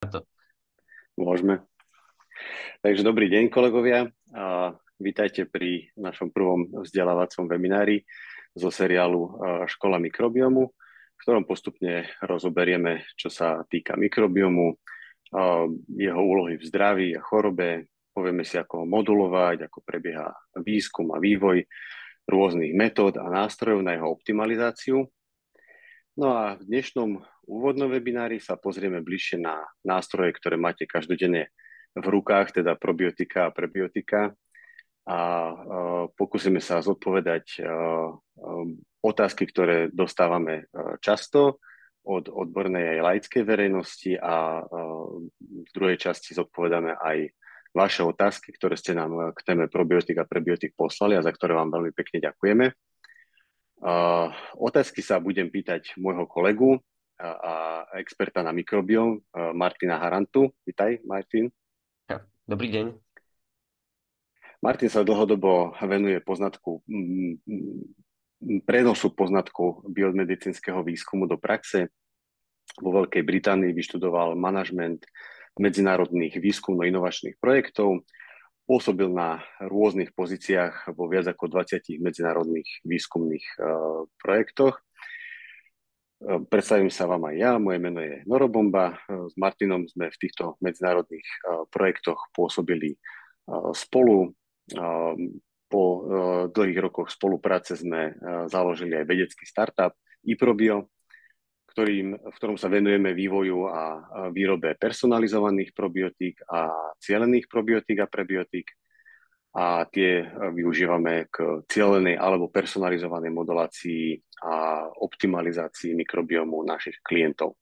To. Môžeme. Takže dobrý deň, kolegovia. Vítajte pri našom prvom vzdelávacom webinari zo seriálu Škola mikrobiomu, v ktorom postupne rozoberieme, čo sa týka mikrobiomu, jeho úlohy v zdraví a chorobe. Povieme si, ako ho modulovať, ako prebieha výskum a vývoj rôznych metód a nástrojov na jeho optimalizáciu. No a v dnešnom úvodnom webinári sa pozrieme bližšie na nástroje, ktoré máte každodenne v rukách, teda probiotika a prebiotika. A pokúsime sa zodpovedať otázky, ktoré dostávame často od odbornej aj laickej verejnosti a v druhej časti zodpovedáme aj vaše otázky, ktoré ste nám k téme probiotik a prebiotik poslali a za ktoré vám veľmi pekne ďakujeme. Otázky sa budem pýtať môjho kolegu a experta na mikrobióm, Martina Harantu. Vítaj, Martin. Dobrý deň. Martin sa dlhodobo venuje prenosu poznatkov biomedicínskeho výskumu do praxe. Vo Veľkej Británii vyštudoval manažment medzinárodných výskumno-inovačných projektov. Pôsobil na rôznych pozíciách vo viac ako 20 medzinárodných výskumných projektoch. Predstavím sa vám aj ja, moje meno je Noro Bomba. S Martinom sme v týchto medzinárodných projektoch pôsobili spolu. Po dlhých rokoch spolupráce sme založili aj vedecký startup iProbio, v ktorom sa venujeme vývoju a výrobe personalizovaných probiotík a cielených probiotík a prebiotík. A tie využívame k cielenej alebo personalizovanej modulácii a optimalizácii mikrobiomu našich klientov.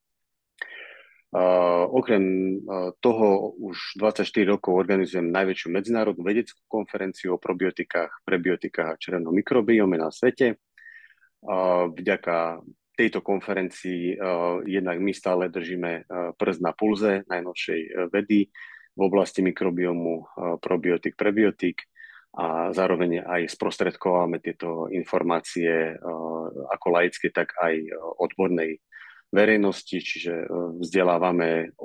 Okrem toho už 24 rokov organizujem najväčšiu medzinárodnú vedeckú konferenciu o probiotikách, prebiotikách a črevnom mikrobiome na svete. Vďaka tejto konferencii jednak my stále držíme prst na pulze najnovšej vedy v oblasti mikrobiomu, probiotik, prebiotik a zároveň aj sprostredkovávame tieto informácie ako laické, tak aj odbornej verejnosti, čiže vzdelávame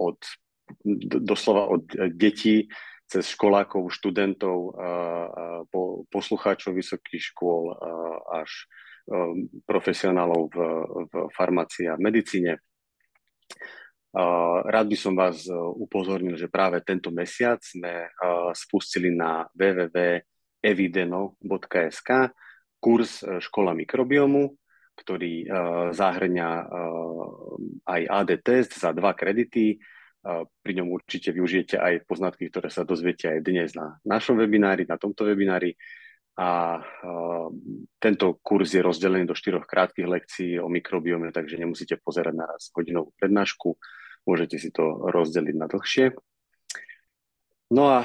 doslova od detí cez školákov, študentov, poslucháčov vysokých škôl až profesionálov v farmácii a v medicíne. Rád by som vás upozornil, že práve tento mesiac sme spustili na www.evideno.sk kurz Škola mikrobiomu, ktorý zahŕňa aj AD test za 2 kredity. Pri ňom určite využijete aj poznatky, ktoré sa dozviete aj dnes na našom webinári, na tomto webinári. A tento kurz je rozdelený do 4 krátkych lekcií o mikrobiome, takže nemusíte pozerať naraz hodinovú prednášku, môžete si to rozdeliť na dlhšie. No a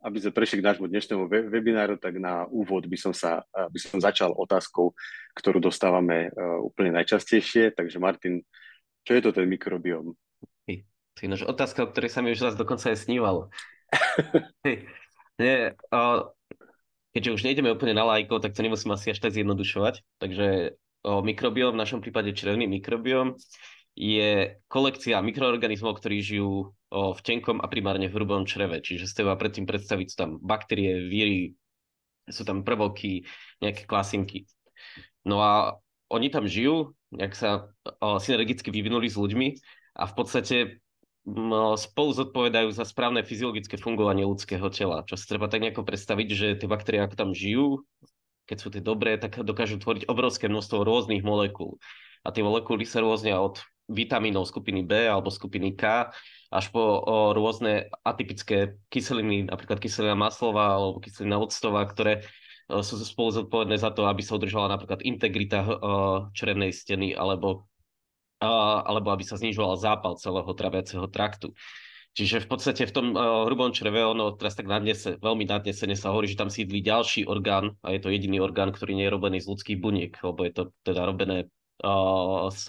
aby sme prešli k nášmu dnešnému webináru, tak na úvod by som začal otázkou, ktorú dostávame úplne najčastejšie. Takže Martin, čo je to ten mikrobióm? To je náš otázka, o ktorej sa mi už raz dokonca aj snívalo. Nie, keďže už nejdeme úplne na laikov, tak to nemusím asi až tak zjednodušovať. Takže mikrobióm, v našom prípade črevný mikrobióm, je kolekcia mikroorganizmov, ktorí žijú v tenkom a primárne v hrubom čreve. Čiže ste vám predtým predstaviť, sú tam baktérie, víry, sú tam prvovky, nejaké klasinky. No a oni tam žijú, nejak sa synergicky vyvinuli s ľuďmi a v podstate spolu zodpovedajú za správne fyziologické fungovanie ľudského tela. Čo si treba tak nejako predstaviť, že tie baktérie, ako tam žijú, keď sú tie dobré, tak dokážu tvoriť obrovské množstvo rôznych molekúl. A tie molekuly sa rôznia od vitamínov skupiny B alebo skupiny K až po rôzne atypické kyseliny, napríklad kyselina maslová alebo kyselina octová, ktoré sú spolu zodpovedné za to, aby sa udržala napríklad integrita črevnej steny alebo aby sa znižoval zápal celého traviaceho traktu. Čiže v podstate v tom hrubom čreve, ono teraz tak veľmi nadnesene sa hovorí, že tam sídli ďalší orgán a je to jediný orgán, ktorý nie je robený z ľudských buniek, lebo je to teda robené z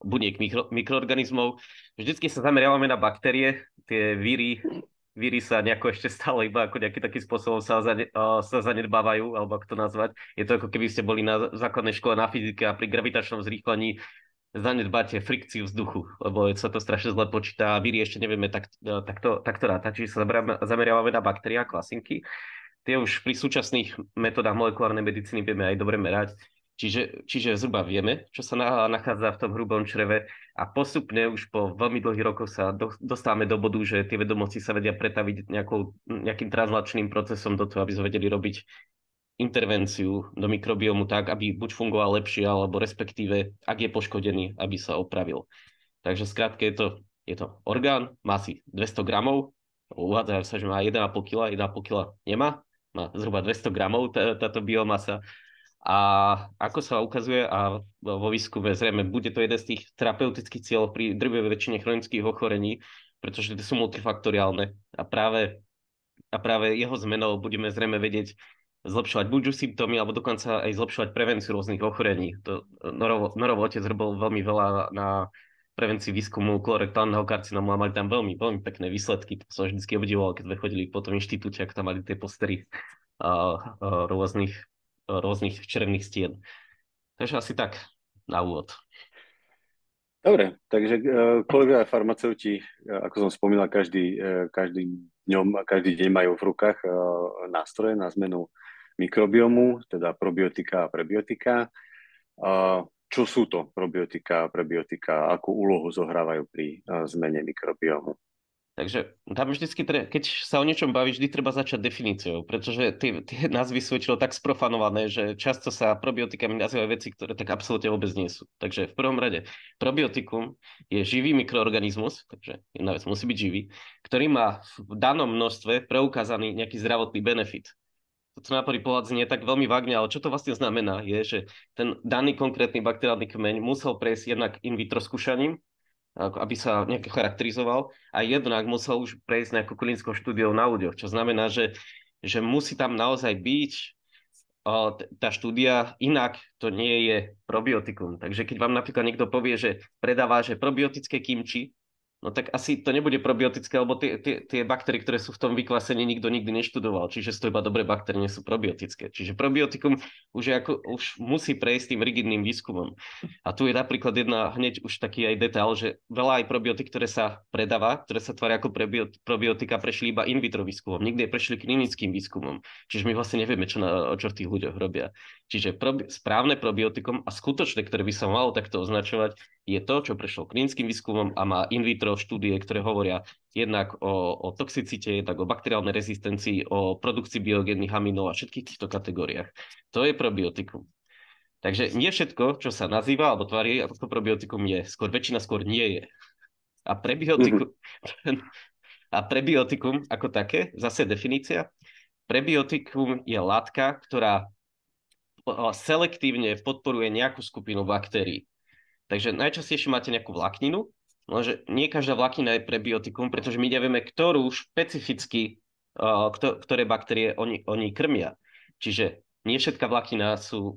buniek mikroorganizmov. Vždycky sa zameriavame na baktérie, tie víry sa nejako ešte stále iba ako nejaký taký spôsobom sa zanedbávajú, alebo ako to nazvať. Je to ako keby ste boli na základnej škole na fyzike a pri gravitačnom zrýchlení zanedbáte frikciu vzduchu, lebo sa to strašne zle počíta a víry ešte nevieme takto rátať. Čiže sa zameriavame na baktérie a kvasinky. Tie už pri súčasných metodách molekulárnej medicíny vieme aj dobre merať. Čiže zhruba vieme, čo sa nachádza v tom hrubom čreve a postupne už po veľmi dlhých rokoch sa dostávame do bodu, že tie vedomosti sa vedia pretaviť nejakým translačným procesom do toho, aby sme vedeli robiť intervenciu do mikrobiomu tak, aby buď fungoval lepšie, alebo respektíve, ak je poškodený, aby sa opravil. Takže skrátke je to orgán, má asi 200 gramov, uvádzajú sa, že má 1,5 kg, 1,5 kg nemá, má zhruba 200 gramov táto biomasa. A ako sa ukazuje a vo výskume zrejme bude to jeden z tých terapeutických cieľov pri drvivej väčšine chronických ochorení, pretože tie sú multifaktoriálne a práve jeho zmenou budeme zrejme vedieť zlepšovať buď symptómy, alebo dokonca aj zlepšovať prevenciu rôznych ochorení. Norov otec robil veľmi veľa na prevencii výskumu kolorektálneho karcinómu a mali tam veľmi, veľmi pekné výsledky. To som vždy obdivoval, keď sme chodili po tom inštitúte, ak tam mali tie postery rôznych črevných stien. Takže asi tak na úvod. Dobre, takže kolegovia farmaceuti, ako som spomínal, každý deň majú v rukách nástroje na zmenu mikrobiomu, teda probiotika a prebiotika. Čo sú to probiotika a prebiotika? Akú úlohu zohrávajú pri zmene mikrobiomu? Takže tam vždycky, keď sa o niečom baví, vždy treba začať definíciou, pretože tie názvy sú väčšinou tak sprofanované, že často sa probiotikami nazývajú veci, ktoré tak absolútne vôbec nie sú. Takže v prvom rade probiotikum je živý mikroorganizmus, takže jedna vec musí byť živý, ktorý má v danom množstve preukázaný nejaký zdravotný benefit. To na prvý pohľad znie tak veľmi vágne, ale čo to vlastne znamená, je, že ten daný konkrétny bakteriálny kmeň musel prejsť jednak in vitro skúšaním, aby sa nejak charakterizoval, a jednak musel už prejsť nejakou klinickou štúdiou na ľuďoch, čo znamená, že musí tam naozaj byť tá štúdia, inak to nie je probiotikum. Takže keď vám napríklad niekto povie, že predáva, že probiotické kimči, no tak asi to nebude probiotické, lebo tie baktérie, ktoré sú v tom vykvasení, nikto nikdy neštudoval. Čiže sú to iba dobré baktérie, nie sú probiotické. Čiže probiotikum už musí prejsť tým rigidným výskumom. A tu je napríklad hneď už taký aj detail, že veľa aj probiotik, ktoré sa predáva, ktoré sa tvária ako probiotika, prešli iba in vitro výskumom. Nikdy prešli klinickým výskumom. Čiže my vlastne nevieme, čo v tých ľuďoch robia. Čiže správne probiotikum a skutočné, ktoré by sa malo takto označovať, je to, čo prešlo klinickým výskumom a má in vitro štúdie, ktoré hovoria jednak o toxicite, jednak o bakteriálnej rezistencii, o produkcii biogénnych aminov a všetkých týchto kategóriách. To je probiotikum. Takže nie všetko, čo sa nazýva alebo tvári ako probiotikum, väčšina skôr nie je. A prebiotikum ako také, zase definícia, prebiotikum je látka, ktorá selektívne podporuje nejakú skupinu baktérií. Takže najčastejšie máte nejakú vlákninu, lenže nie každá vláknina je prebiotikum, pretože my nevieme, ktorú špecificky, ktoré baktérie oni krmia. Čiže nie všetká vláknina sú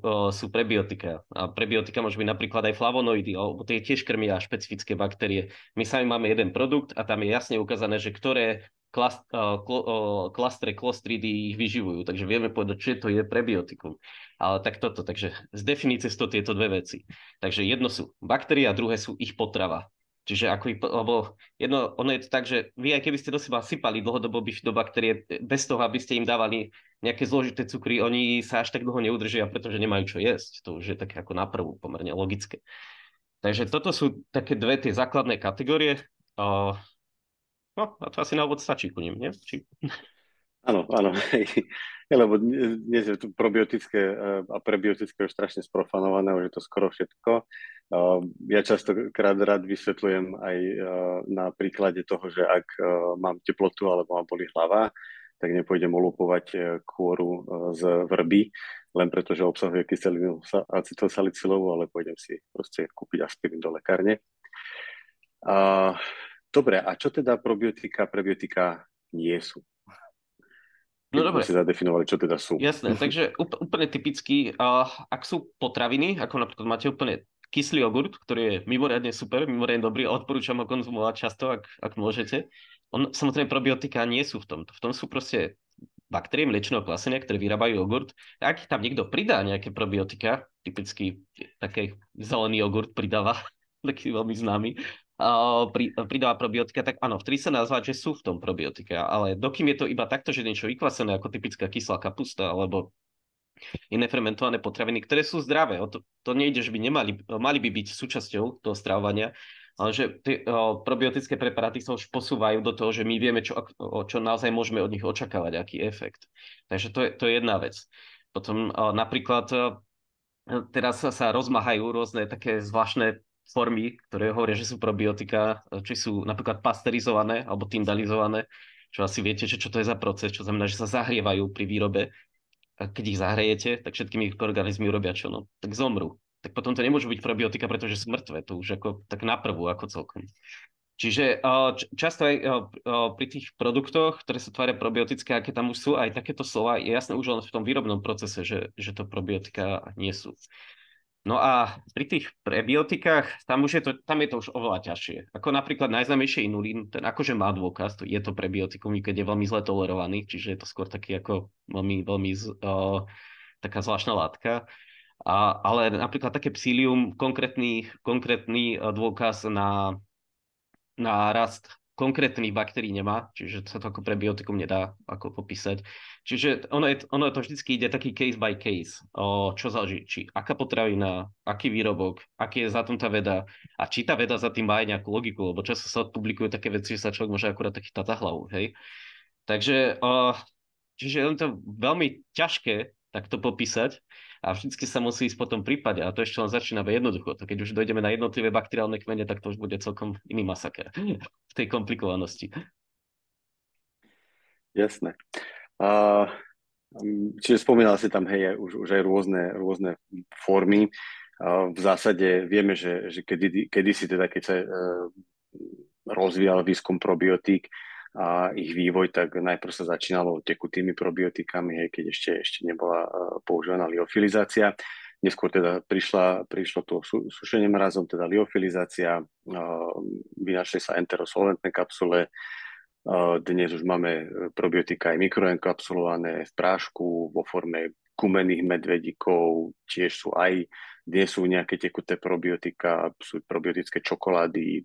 prebiotika. A prebiotika môže byť napríklad aj flavonoidy, alebo tie tiež krmia špecifické baktérie. My sami máme jeden produkt a tam je jasne ukázané, že ktoré klastre, klostridy ich vyživujú. Takže vieme povedať, či to je prebiotikum. Ale tak toto. Takže z definície sú to tieto dve veci. Takže jedno sú baktérie a druhé sú ich potrava. Čiže ono je to tak, že vy aj keby ste do seba sypali dlhodobo do baktérie, bez toho, aby ste im dávali nejaké zložité cukry, oni sa až tak dlho neudržia, pretože nemajú čo jesť. To už je také ako na prvú pomerne logické. Takže toto sú také dve tie základné kategórie. No a to asi na úvod stačí ku nim, nie? Áno. Lebo dnes je tu probiotické a prebiotické už strašne sprofanované, už je to skoro všetko. Ja častokrát rád vysvetľujem aj na príklade toho, že ak mám teplotu alebo ma boli hlava, tak nepôjdem olupovať kôru z vrby, len preto, že obsahuje kyselinu acetylsalicylovú, ale pôjdem si proste kúpiť aspirín do lekárne. Dobre, a čo teda probiotika, prebiotika nie sú? No dobre. Si zadefinovali, čo teda sú. Jasné, takže úplne typicky, ak sú potraviny, ako napríklad máte úplne kyslý jogurt, ktorý je mimoriadne super, mimoriadne dobrý, odporúčam ho konzumovať často, ak môžete. Samozrejme, probiotika nie sú v tom. V tom sú proste baktérie mliečneho kvasenia, ktoré vyrábajú jogurt. Ak tam niekto pridá nejaké probiotika, typicky taký zelený jogurt pridáva, taký veľmi známy, pridáva probiotika, tak áno, vtedy sa nazvať, že sú v tom probiotika, ale dokým je to iba takto, že niečo vykvasené ako typická kyslá kapusta alebo iné fermentované potraviny, ktoré sú zdravé. To nejde, že by mali by byť súčasťou toho stravovania, ale že tie probiotické preparáty sa už posúvajú do toho, že my vieme, čo naozaj môžeme od nich očakávať, aký efekt. Takže to je jedna vec. Potom napríklad teraz sa rozmáhajú rôzne také zvláštne formy, ktoré hovoria, že sú probiotika, či sú napríklad pasterizované alebo tindalizované, čo asi viete, že čo to je za proces, čo znamená, že sa zahrievajú pri výrobe. A keď ich zahrejete, tak všetky mikroorganizmy urobia čo? No, tak zomrú. Tak potom to nemôžu byť probiotika, pretože sú mŕtve. To už ako tak naprvu, ako celkom. Čiže často aj pri tých produktoch, ktoré sa tvária probiotické, aké tam už sú aj takéto slova, je jasné už len v tom výrobnom procese, že to probiotika nie sú. No a pri tých prebiotikách, tam je to už oveľa ťažšie. Ako napríklad najznámejšie inulín, ten akože má dôkaz, je to prebiotikum, keď je veľmi zle tolerovaný, čiže je to skôr taký ako veľmi, veľmi taká zvláštna látka. Ale napríklad také psílium, konkrétny dôkaz na rast konkrétnych baktérií nemá, čiže sa to ako prebiotikum nedá ako popísať. Čiže ono to vždycky ide taký case by case, čo záleží, či aká potravina, aký výrobok, aký je za tom tá veda a či tá veda za tým má aj nejakú logiku, lebo často sa publikujú také veci, že sa človek môže akurát taký za hlavu, hej. Takže čiže je to veľmi ťažké takto popísať a vždycky sa musí ísť po tom prípade a to ešte len začíname jednoducho. To keď už dojdeme na jednotlivé bakteriálne kmene, tak to už bude celkom iný masaker v tej komplikovanosti. Jasné. Čiže spomínal si tam, hej, už aj rôzne formy. V zásade vieme, že kedysi teda, keď sa rozvíjal výskum probiotík a ich vývoj, tak najprv sa začínalo tekutými probiotikami, hej, keď ešte nebola používaná liofilizácia. Neskôr teda prišlo to sušenie mrazom, teda liofilizácia, vynašli sa enterosolventné kapsule. Dnes už máme probiotika aj mikroenkapsulované v prášku vo forme gumených medvedíkov, dnes sú nejaké tekuté probiotika, sú probiotické čokolády,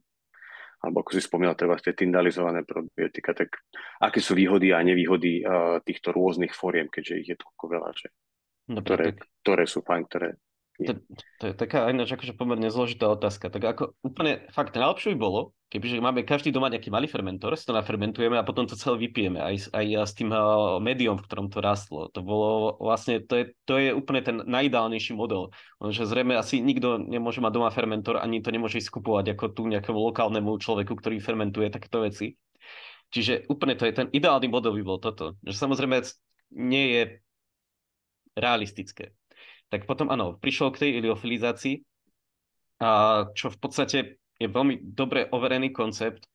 alebo ako si spomínal, treba tie tindalizované probiotika, tak aké sú výhody a nevýhody týchto rôznych foriem, keďže ich je toľko veľa, že Dobre, ktoré sú fajn, ktoré nie. To je taká ináč akože pomerne zložitá otázka. Tak ako úplne fakt najlepšie by bolo, kebyže máme každý doma nejaký malý fermentor, si to nafermentujeme a potom to celé vypijeme aj s tým médium, v ktorom to rastlo. To bolo vlastne, to je úplne ten najideálnejší model. Lenže zrejme asi nikto nemôže mať doma fermentor, ani to nemôže skupovať ako tu nejakému lokálnemu človeku, ktorý fermentuje takéto veci. Čiže úplne to je ten ideálny model by bol toto. Že samozrejme nie je realistické. Tak potom áno, prišiel k tej liofilizácii, čo v podstate je veľmi dobre overený koncept.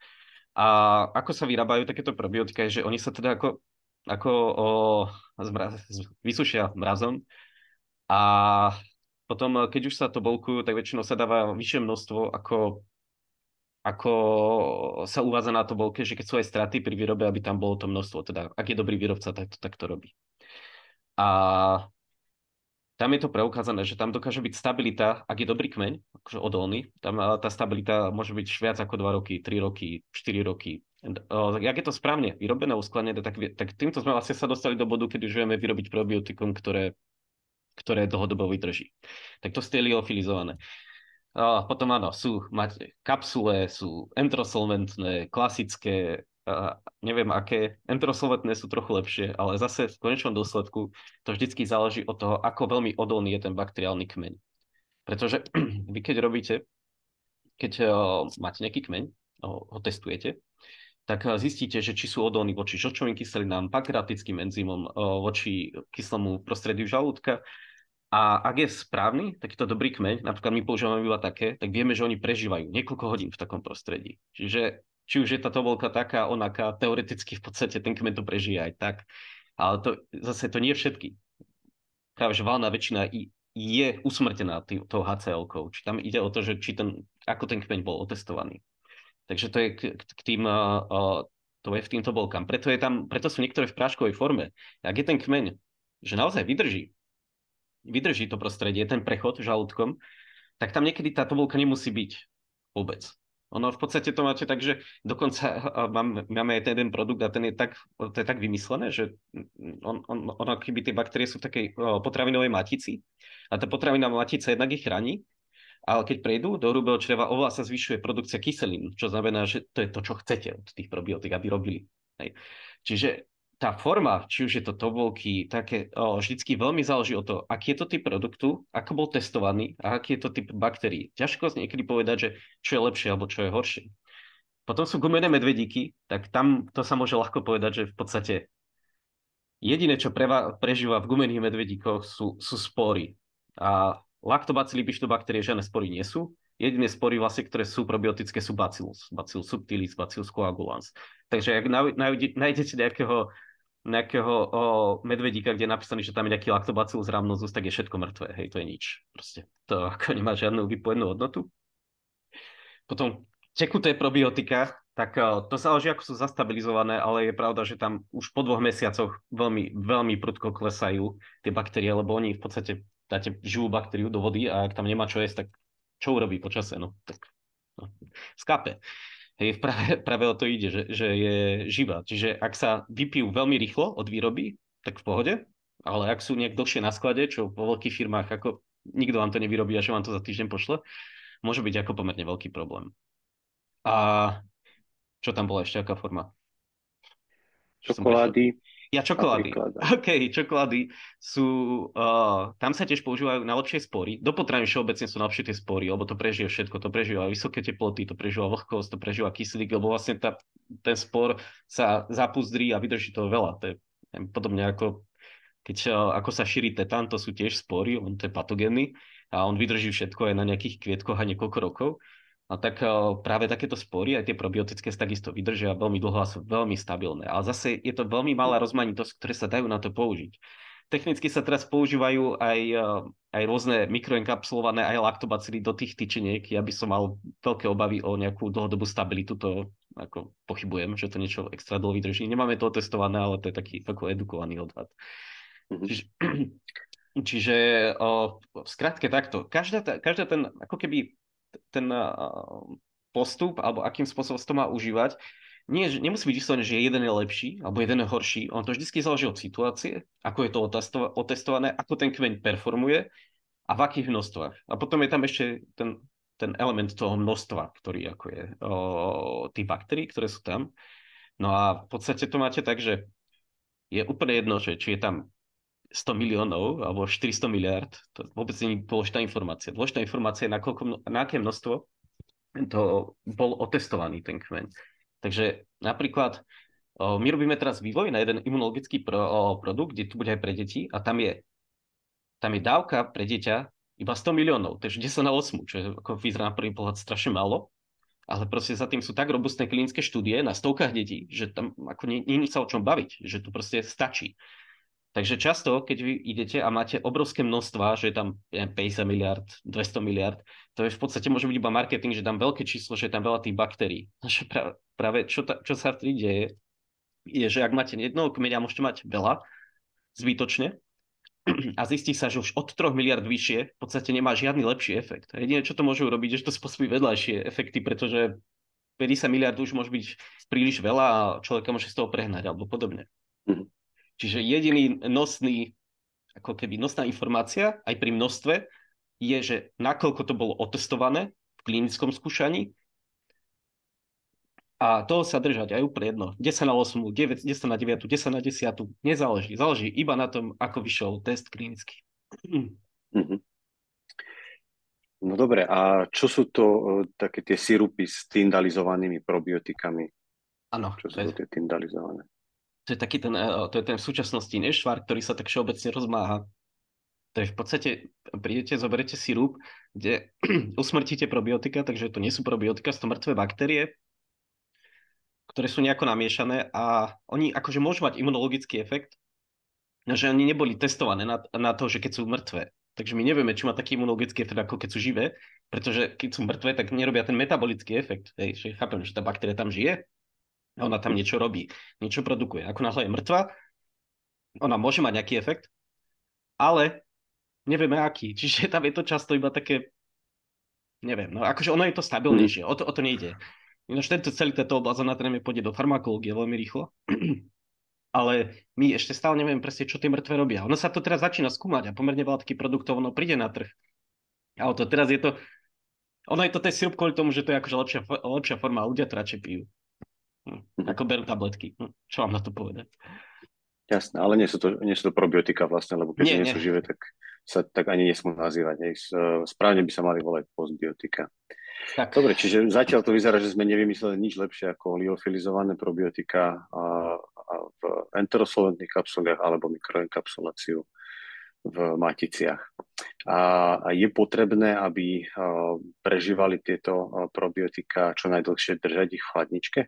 A ako sa vyrábajú takéto probiotika, je, že oni sa teda ako vysušia mrazom a potom, keď už sa to bolkujú, tak väčšinou sa dáva vyššie množstvo, ako sa uvádza na to bolke, že keď sú aj straty pri výrobe, aby tam bolo to množstvo. Teda, ak je dobrý výrobca, tak to robí. A tam je to preukázané, že tam dokáže byť stabilita, ak je dobrý kmeň, akože odolný, tam tá stabilita môže byť viac ako 2 roky, 3 roky, 4 roky. Jak je to správne vyrobené, uskladnené, tak týmto sme vlastne sa dostali do bodu, keď už vieme vyrobiť probiotikum, ktoré dlhodobo vydrží. Tak to ste liofilizované. Potom áno, máte kapsule, sú enterosolventné, klasické, neviem aké. Enterosolventné sú trochu lepšie, ale zase v konečnom dôsledku to vždycky záleží od toho, ako veľmi odolný je ten bakteriálny kmeň. Pretože vy keď máte nejaký kmeň, ho testujete, tak zistíte, že či sú odolní voči žlčovým kyselinám, pankreatickým enzymom, voči kyslému prostrediu žalúdka. A ak je správny, takýto dobrý kmeň, napríklad my používame iba také, tak vieme, že oni prežívajú niekoľko hodín v takom prostredí. Čiže či už je tá tobolka taká, onaká, teoreticky v podstate ten kmeň to prežije aj tak. Ale zase to nie všetky. Práve že valná väčšina je usmrtená tou HCL-kou. Či tam ide o to, že ako ten kmeň bol otestovaný. Takže to je k tým to je v týmto bolkám. Preto sú niektoré v práškovej forme. Ak je ten kmeň, že naozaj vydrží to prostredie, ten prechod žalúdkom, tak tam niekedy tá tobolka nemusí byť. Vôbec. Ono v podstate to máte tak, že dokonca máme aj ten jeden produkt a to je tak vymyslené, že ono, keby tie baktérie sú v takej potravinovej matici a tá potravinová matica jednak ich chráni, ale keď prejdú do hrubého čreva, oveľa sa zvyšuje produkcia kyselín, čo znamená, že to je to, čo chcete od tých probiotík, aby robili. Hej. Čiže tá forma, či už je to tobolky, také, vždycky veľmi záleží o to, aký je to typ produktu, ako bol testovaný a aký je to typ baktérií. Ťažko niekedy povedať, že čo je lepšie alebo čo je horšie. Potom sú gumené medvedíky, tak tam to sa môže ľahko povedať, že v podstate jediné, čo prežíva v gumených medvedíkoch sú spory. A laktobacily, bištobaktérie, žiadne spory nie sú. Jediné spory, vlastne, ktoré sú probiotické, sú bacillus subtilis, bacillus coagulans. Takže ak nájdete nejakého medvedíka, kde je napísané, že tam je nejaký lactobacillus rhamnosus, tak je všetko mŕtve. Hej, to je nič. Proste to ako nemá žiadnu vypojenú hodnotu. Potom tekuté probiotika, tak to záleží, ako sú zastabilizované, ale je pravda, že tam už po 2 mesiacoch veľmi, veľmi prudko klesajú tie baktérie, lebo oni v podstate dáte živú baktériu do vody a ak tam nemá čo jesť, tak čo urobí po čase? No, tak skápe. Hej, práve o to ide, že je živá. Čiže ak sa vypijú veľmi rýchlo od výroby, tak v pohode, ale ak sú nejak dlhšie na sklade, čo vo veľkých firmách, ako nikto vám to nevyrobí a že vám to za týždeň pošle, môže byť ako pomerne veľký problém. A čo tam bola ešte, aká forma? Čokolády. Ja, čokolády. OK, čokolády sú... tam sa tiež používajú najlepšie spory. Do potravín všeobecne sú najlepšie tie spory, lebo to prežije všetko. To prežíva vysoké teploty, to prežíva vlhkosť, to prežíva kyslík, lebo vlastne ten spor sa zapuzdrí a vydrží toho veľa. To je podobne ako ako sa šíri tetán, to sú tiež spory, on to je patogénny a on vydrží všetko aj na nejakých kvietkoch a niekoľko rokov. A tak práve takéto spory, aj tie probiotické takisto vydržia veľmi dlho a sú veľmi stabilné. Ale zase je to veľmi malá rozmanitosť, ktoré sa dajú na to použiť. Technicky sa teraz používajú aj rôzne mikroenkapsulované aj laktobacily do tých tyčiniek. Ja by som mal veľké obavy o nejakú dlhodobú stabilitu, to ako pochybujem, že to niečo extra dlho vydrží. Nemáme to otestované, ale to je taký ako edukovaný odhad. Čiže v skratke takto. Každá ten, ako keby ten postup, alebo akým spôsobom sa to má užívať, nemusí byť vyslovené, že jeden je lepší, alebo jeden je horší. On to vždy záleží od situácie, ako je to otestované, ako ten kmeň performuje a v akých množstvách. A potom je tam ešte ten element toho množstva, ktorý ako je tých baktérií, ktoré sú tam. No a v podstate to máte tak, že je úplne jedno, že či je tam 100 miliónov alebo 400 miliard, to vôbec nie je dôležitá informácia. Dôležitá informácia je, na aké množstvo to bol otestovaný ten kmeň. Takže napríklad my robíme teraz vývoj na jeden imunologický produkt, kde tu bude aj pre deti a tam je dávka pre dieťa iba 100 miliónov, takže 10 na 8, čo je ako vyzerá na prvý pohľad strašne málo, ale proste za tým sú tak robustné klinické štúdie na stovkách detí, že tam ako nie je sa o čom baviť, že to proste stačí. Takže často, keď vy idete a máte obrovské množstva, že je tam 50 miliard, 200 miliard, to je v podstate môže byť iba marketing, že tam veľké číslo, že je tam veľa tých baktérií. Práve čo sa vtedy deje, je, že ak máte jednoho kmeňa, môžete mať veľa, zbytočne, a zistí sa, že už od 3 miliard vyššie v podstate nemá žiadny lepší efekt. A jediné, čo to môžu robiť, je, že to spôsobí vedľajšie efekty, pretože 50 miliard už môže byť príliš veľa a človeka môže z toho prehnať alebo podobne. Čiže jediný ako keby nosná informácia aj pri množstve je, že nakoľko to bolo otestované v klinickom skúšaní a toho sa držať aj úplne jedno. 10 na 8, 10 na 9, 10 na 10, nezáleží. Záleží iba na tom, ako vyšiel test klinický. No dobre, a čo sú to také tie sirupy s tyndalizovanými probiotikami? Áno. Čo sú to tie tyndalizované? To je ten v súčasnosti nešvar, ktorý sa tak všeobecne rozmáha. To je v podstate, prídete, zoberete sirup, kde usmrtíte probiotika, takže to nie sú probiotika, sú to mŕtve baktérie, ktoré sú nejako namiešané a oni akože môžu mať imunologický efekt, no že oni neboli testované na to, že keď sú mŕtve. Takže my nevieme, či má taký imunologický efekt, ako keď sú živé, pretože keď sú mŕtve, tak nerobia ten metabolický efekt. Hej, že chápem, že tá baktéria tam žije, ona tam niečo robí, niečo produkuje. Ako náhle je mŕtva, ona môže mať nejaký efekt, ale nevieme aký. Čiže tam je to často iba také Neviem, no akože ono je to Mhm. stabilnejšie, o to nejde. Ináč celý tento oblasť, ona najmä pôjde do farmakológie veľmi rýchlo, ale my ešte stále nevieme presne, čo tie mŕtve robia. Ono sa to teraz začína skúmať a pomerne veľa takých produktov ono príde na trh. Ale to teraz je to, ono je to ten sirup kvôli tomu, že to je akože lepšia forma a ľudia to radšej pijú. Mhm. Ako berú tabletky. Čo vám na to povedať? Jasné, ale nie sú to probiotika vlastne, lebo keďže Nie, nie nie. sú živé, tak sa tak ani nesmú nazývať. Správne by sa mali volať postbiotika. Tak, Dobre, čiže zatiaľ to vyzerá, že sme nevymysleli nič lepšie ako liofilizované probiotika a v enterosolventných kapsuliach alebo mikroenkapsuláciu v maticiach. A je potrebné, aby prežívali tieto probiotika čo najdlhšie, držať ich v chladničke?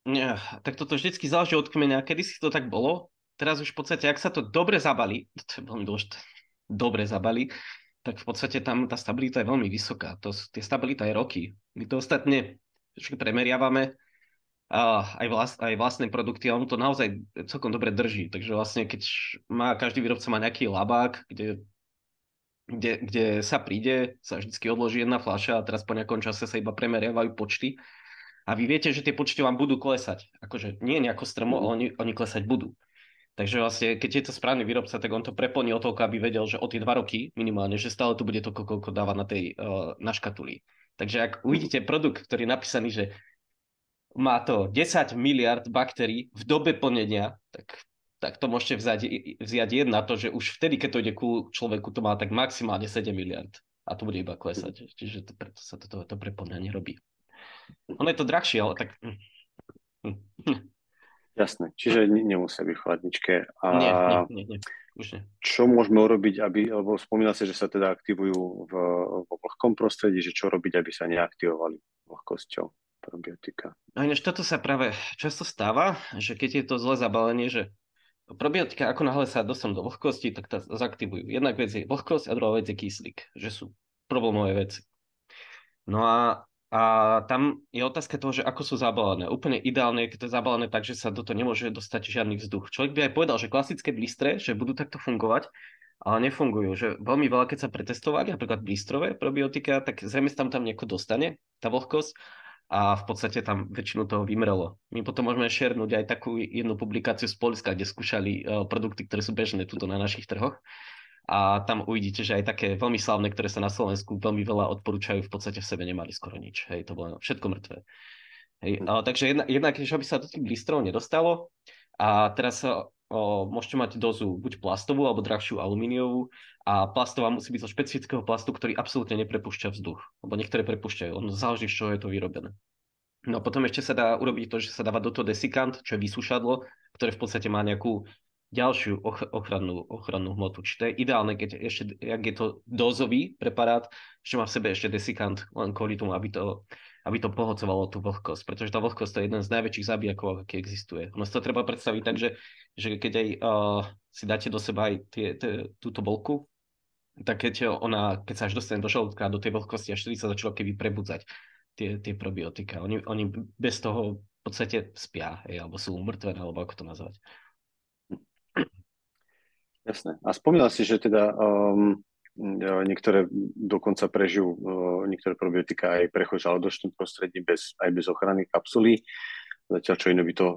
nie, tak toto vždycky záleží od kmeňa. Kedy si to tak bolo, teraz už v podstate, ak sa to dobre zabalí, to je veľmi dôležité, dobre zabalí, tak v podstate tam tá stabilita je veľmi vysoká. Tie stabilita je roky. My to ostatne vždy premeriavame aj vlastné produkty a on to naozaj celkom dobre drží. Takže vlastne, keď každý výrobca má nejaký labák, kde sa príde, sa vždycky odloží jedna fľaša a teraz po nejakom čase sa iba premeriavajú počty. A vy viete, že tie počty vám budú klesať. Akože nie nejako strmo, Mhm. ale oni klesať budú. Takže vlastne, keď je to správny výrobca, tak on to preplní o toľko, aby vedel, že o tie 2 roky minimálne, že stále tu bude toľko, koľko dáva na škatuli. Takže ak Mhm. uvidíte produkt, ktorý je napísaný, že má to 10 miliard baktérií v dobe plnenia, tak to môžete vziať na to, že už vtedy, keď to ide ku človeku, to má tak maximálne 7 miliard. A to bude iba Mhm. klesať. Čiže preto sa to preplňanie robí. Ono je to drahšie, ale tak... Jasné, čiže nemusia byť v chladničke. A Nie. Už nie. čo môžeme urobiť, lebo spomínal si, že sa teda aktivujú vo vlhkom prostredí, že čo robiť, aby sa neaktivovali vlhkosťou probiotika? A ináč toto sa práve často stáva, že keď je to zle zabalenie, že probiotika ako náhle sa dostanú do vlhkosti, tak to zaktivujú. Jednak vec je vlhkosť a druhá vec je kyslík, že sú problémové veci. No a tam je otázka toho, že ako sú zabalené. Úplne ideálne je, keď to je zabalené tak, že sa do toho nemôže dostať žiadny vzduch. Človek by aj povedal, že klasické blistre, že budú takto fungovať, ale nefungujú. Že veľmi veľa, keď sa pretestovali, napríklad blistrové probiotika, tak zrejme sa tam nieko dostane, tá vlhkosť, a v podstate tam väčšinu toho vymrelo. My potom môžeme šernúť aj takú jednu publikáciu z Poľska, kde skúšali produkty, ktoré sú bežné tuto na našich trhoch. A tam uvidíte, že aj také veľmi slávne, ktoré sa na Slovensku veľmi veľa odporúčajú, v podstate v sebe nemali skoro nič. Hej, to bolo všetko mŕtve. Hej, takže jednak, že by sa do tých blistrov nedostalo, a teraz môžete mať dozu buď plastovú, alebo drahšiu alumíniovú, a plastová musí byť zo špecifického plastu, ktorý absolútne neprepúšťa vzduch, lebo niektoré prepúšťajú, ono záleží, z čoho je to vyrobené. No a potom ešte sa dá urobiť to, že sa dáva do toho desikant, čo je vysúšadlo, ktoré v podstate má nejakú ďalšiu ochrannú hmotu. Čiže to je ideálne, keď ešte, jak je to dózový preparát, že má v sebe ešte desikant, len kvôli tomu, aby to pohľcovalo tú vlhkosť. Pretože tá vlhkosť to je jeden z najväčších zabijakov, aký existuje. Ono si to treba predstaviť tak, že keď aj si dáte do seba aj túto bolku, tak keď sa až dostane do žalúdka, do tej vlhkosti, až vtedy sa začalo keby prebudzať tie probiotika. Oni bez toho v podstate spia, alebo sú umrtvené, alebo ako to nazvať. Jasné. A spomínal si, že teda niektoré dokonca prežijú niektoré probiotika aj prechod žalúdočným prostredím aj bez ochrany kapsuly, zatiaľ čo iné by to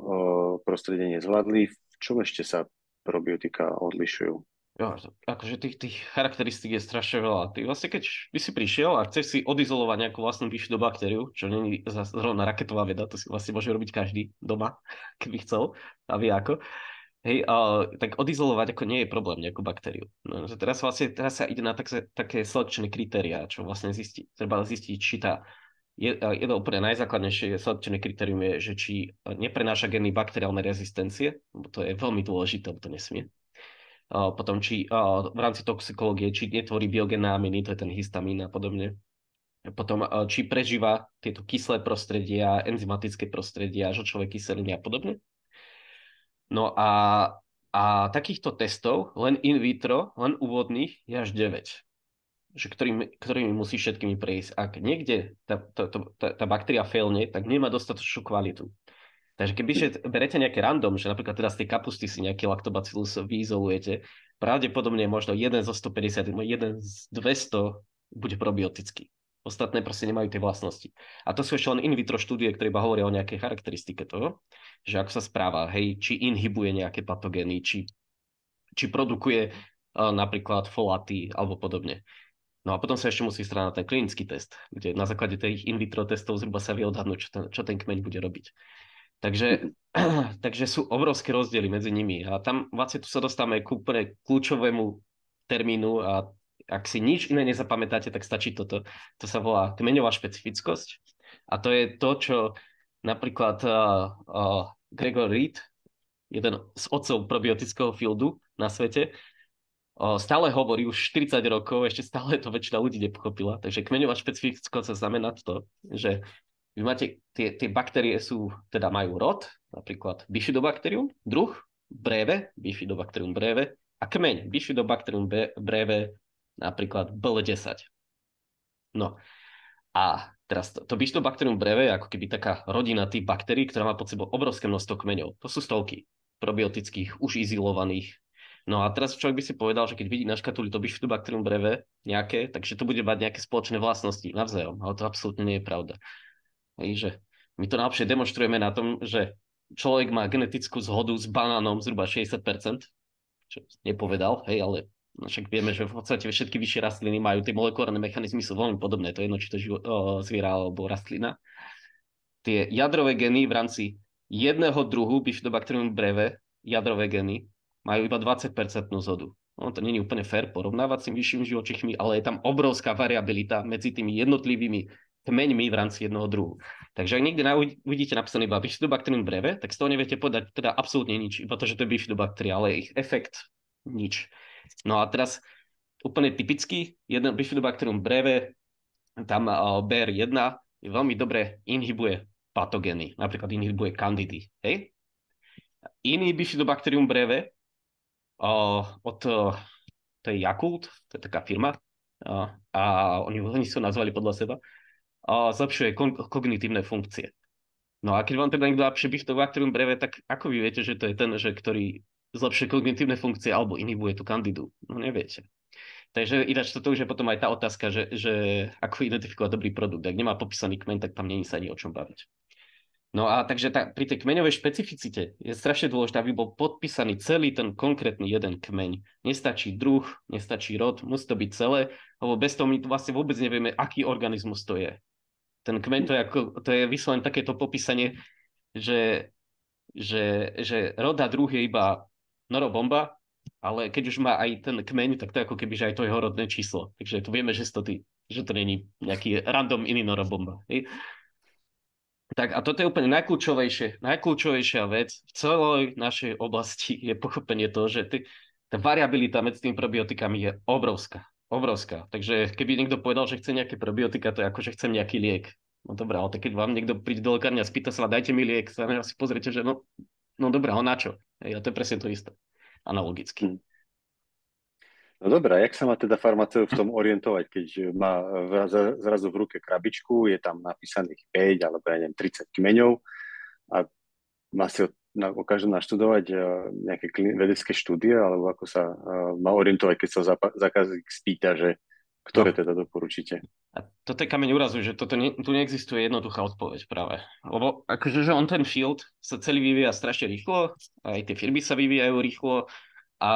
prostredie nezvládli. V čom ešte sa probiotika odlišujú? Jo, akože tých charakteristík je strašne veľa. Ty vlastne, keď by si prišiel a chceš si odizolovať nejakú vlastnú do baktériu, čo nie je zrovna raketová veda, to si vlastne môže robiť každý doma, keby chcel, a vie ako. Hej, tak odizolovať ako nie je problém nejakú baktériu. No, že teraz sa ide na také selekčné kritériá, čo vlastne treba zistiť, či jedno úplne najzákladnejšie selekčné kritérium je, že či neprenáša gény bakteriálnej rezistencie, lebo to je veľmi dôležité, lebo to nesmie. Potom, či v rámci toxikológie, či netvorí biogenné aminy, to je ten histamín a podobne. Potom, či prežíva tieto kyslé prostredia, enzymatické prostredia, žlčové kyseliny a podobne. No a takýchto testov, len in vitro, len úvodných, je až 9, že ktorými musí všetkými prejsť. Ak niekde tá baktéria failne, tak nemá dostatočnú kvalitu. Takže kebyže berete nejaké random, že napríklad teda z tej kapusty si nejaký lactobacillus vyizolujete, pravdepodobne možno 1 zo 150, 1 z 200 bude probiotický. Ostatné proste nemajú tie vlastnosti. A to sú ešte len in vitro štúdie, ktoré iba hovoria o nejakej charakteristike toho, že ako sa správa, hej, či inhibuje nejaké patogény, či produkuje napríklad folaty alebo podobne. No a potom sa ešte musí strať na ten klinický test, kde na základe tých in vitro testov zhruba sa vie odhadnúť, čo ten kmeň bude robiť. Takže, takže sú obrovské rozdiely medzi nimi. A tam vlastne tu sa dostávame k úplne kľúčovému termínu a ak si nič iné nezapamätáte, tak stačí toto. To sa volá kmeňová špecifickosť. A to je to, čo napríklad Gregor Reed, jeden z otcov probiotického fieldu na svete, stále hovorí už 40 rokov, ešte stále to väčšina ľudí nepochopila. Takže kmeňová špecifickosť sa znamená to, že vy máte, tie baktérie teda majú rod, napríklad Bifidobacterium, druh, breve, Bifidobacterium breve, a kmeň, Bifidobacterium breve, napríklad BL10. No a teraz to Bifidobacterium breve je ako keby taká rodina tých baktérií, ktorá má pod sebou obrovské množstvo kmeňov. To sú stovky probiotických, už izolovaných. No a teraz človek by si povedal, že keď vidí na škatuli to Bifidobacterium breve nejaké, takže to bude mať nejaké spoločné vlastnosti navzájom, ale to absolútne nie je pravda. Hej, že my to najlepšie demonstrujeme na tom, že človek má genetickú zhodu s banánom zhruba 60%, čo nepovedal, hej, ale však vieme, že v podstate všetky vyššie rastliny majú, tie molekulárne mechanizmy sú veľmi podobné, to je jedno, či to zviera alebo rastlina. Tie jadrové gény v rámci jedného druhu Bifidobacterium breve, jadrové gény, majú iba 20% zhodu. No, to nie je úplne fér porovnávať s tým vyššími živočíchmi, ale je tam obrovská variabilita medzi tými jednotlivými kmeňmi v rámci jednoho druhu. Takže ak niekde uvidíte napísané iba Bifidobacterium breve, tak z toho neviete povedať teda absolútne nič, iba to, že to je Bifidobacteria, ale ich efekt nič. No a teraz úplne typický, jeden Bifidobacterium breve, tam BR1 je veľmi dobre inhibuje patogény, napríklad inhibuje kandidy. Hej? Iný Bifidobacterium breve to je Yakult, to je taká firma, a oni sa nazvali podľa seba, zlepšuje kognitívne funkcie. No a keď vám teda niekto napíše Bifidobacterium breve, tak ako vy viete, že to je ten, ktorý zlepšuje kognitívne funkcie alebo inhibuje tú kandidu? No neviete. Takže ináč toto už je potom aj tá otázka, že ako identifikovať dobrý produkt. Ak nemá popísaný kmeň, tak tam není sa ani o čom baviť. No a takže pri tej kmeňovej špecificite je strašne dôležité, aby bol podpísaný celý ten konkrétny jeden kmeň. Nestačí druh, nestačí rod, musí to byť celé, lebo bez toho my vlastne vôbec nevieme, aký organizmus to je. Ten kmeň to je vyslovene takéto popísanie, že rod a druh je iba norobomba, ale keď už má aj ten kmeň, tak to je ako keby, že aj to jeho rodné číslo. Takže tu vieme, že to není nejaký random iný norobomba. Tak a toto je úplne najkľúčovejšia vec v celej našej oblasti je pochopenie toho, že tá variabilita medzi tými probiotikami je obrovská. Obrovská. Takže keby niekto povedal, že chce nejaké probiotika, to je ako, že chcem nejaký liek. No dobré, ale keď vám niekto príde do lekárne a spýta sa, dajte mi liek, sa si pozriete, že no dobré, ale na čo? A to je presne to isté. Analogicky. No dobré, jak sa má teda farmaceut v tom orientovať, keď má zrazu v ruke krabičku, je tam napísaných 5 alebo ja neviem 30 kmeňov a má si o každom naštudovať nejaké vedecké štúdie, alebo ako sa má orientovať, keď sa zákazník spýta, že ktoré teda doporučíte? A toto je kameň úrazu, že tu neexistuje jednoduchá odpoveď práve. Lebo akože, že on ten field sa celý vyvíja strašne rýchlo, aj tie firmy sa vyvíjajú rýchlo a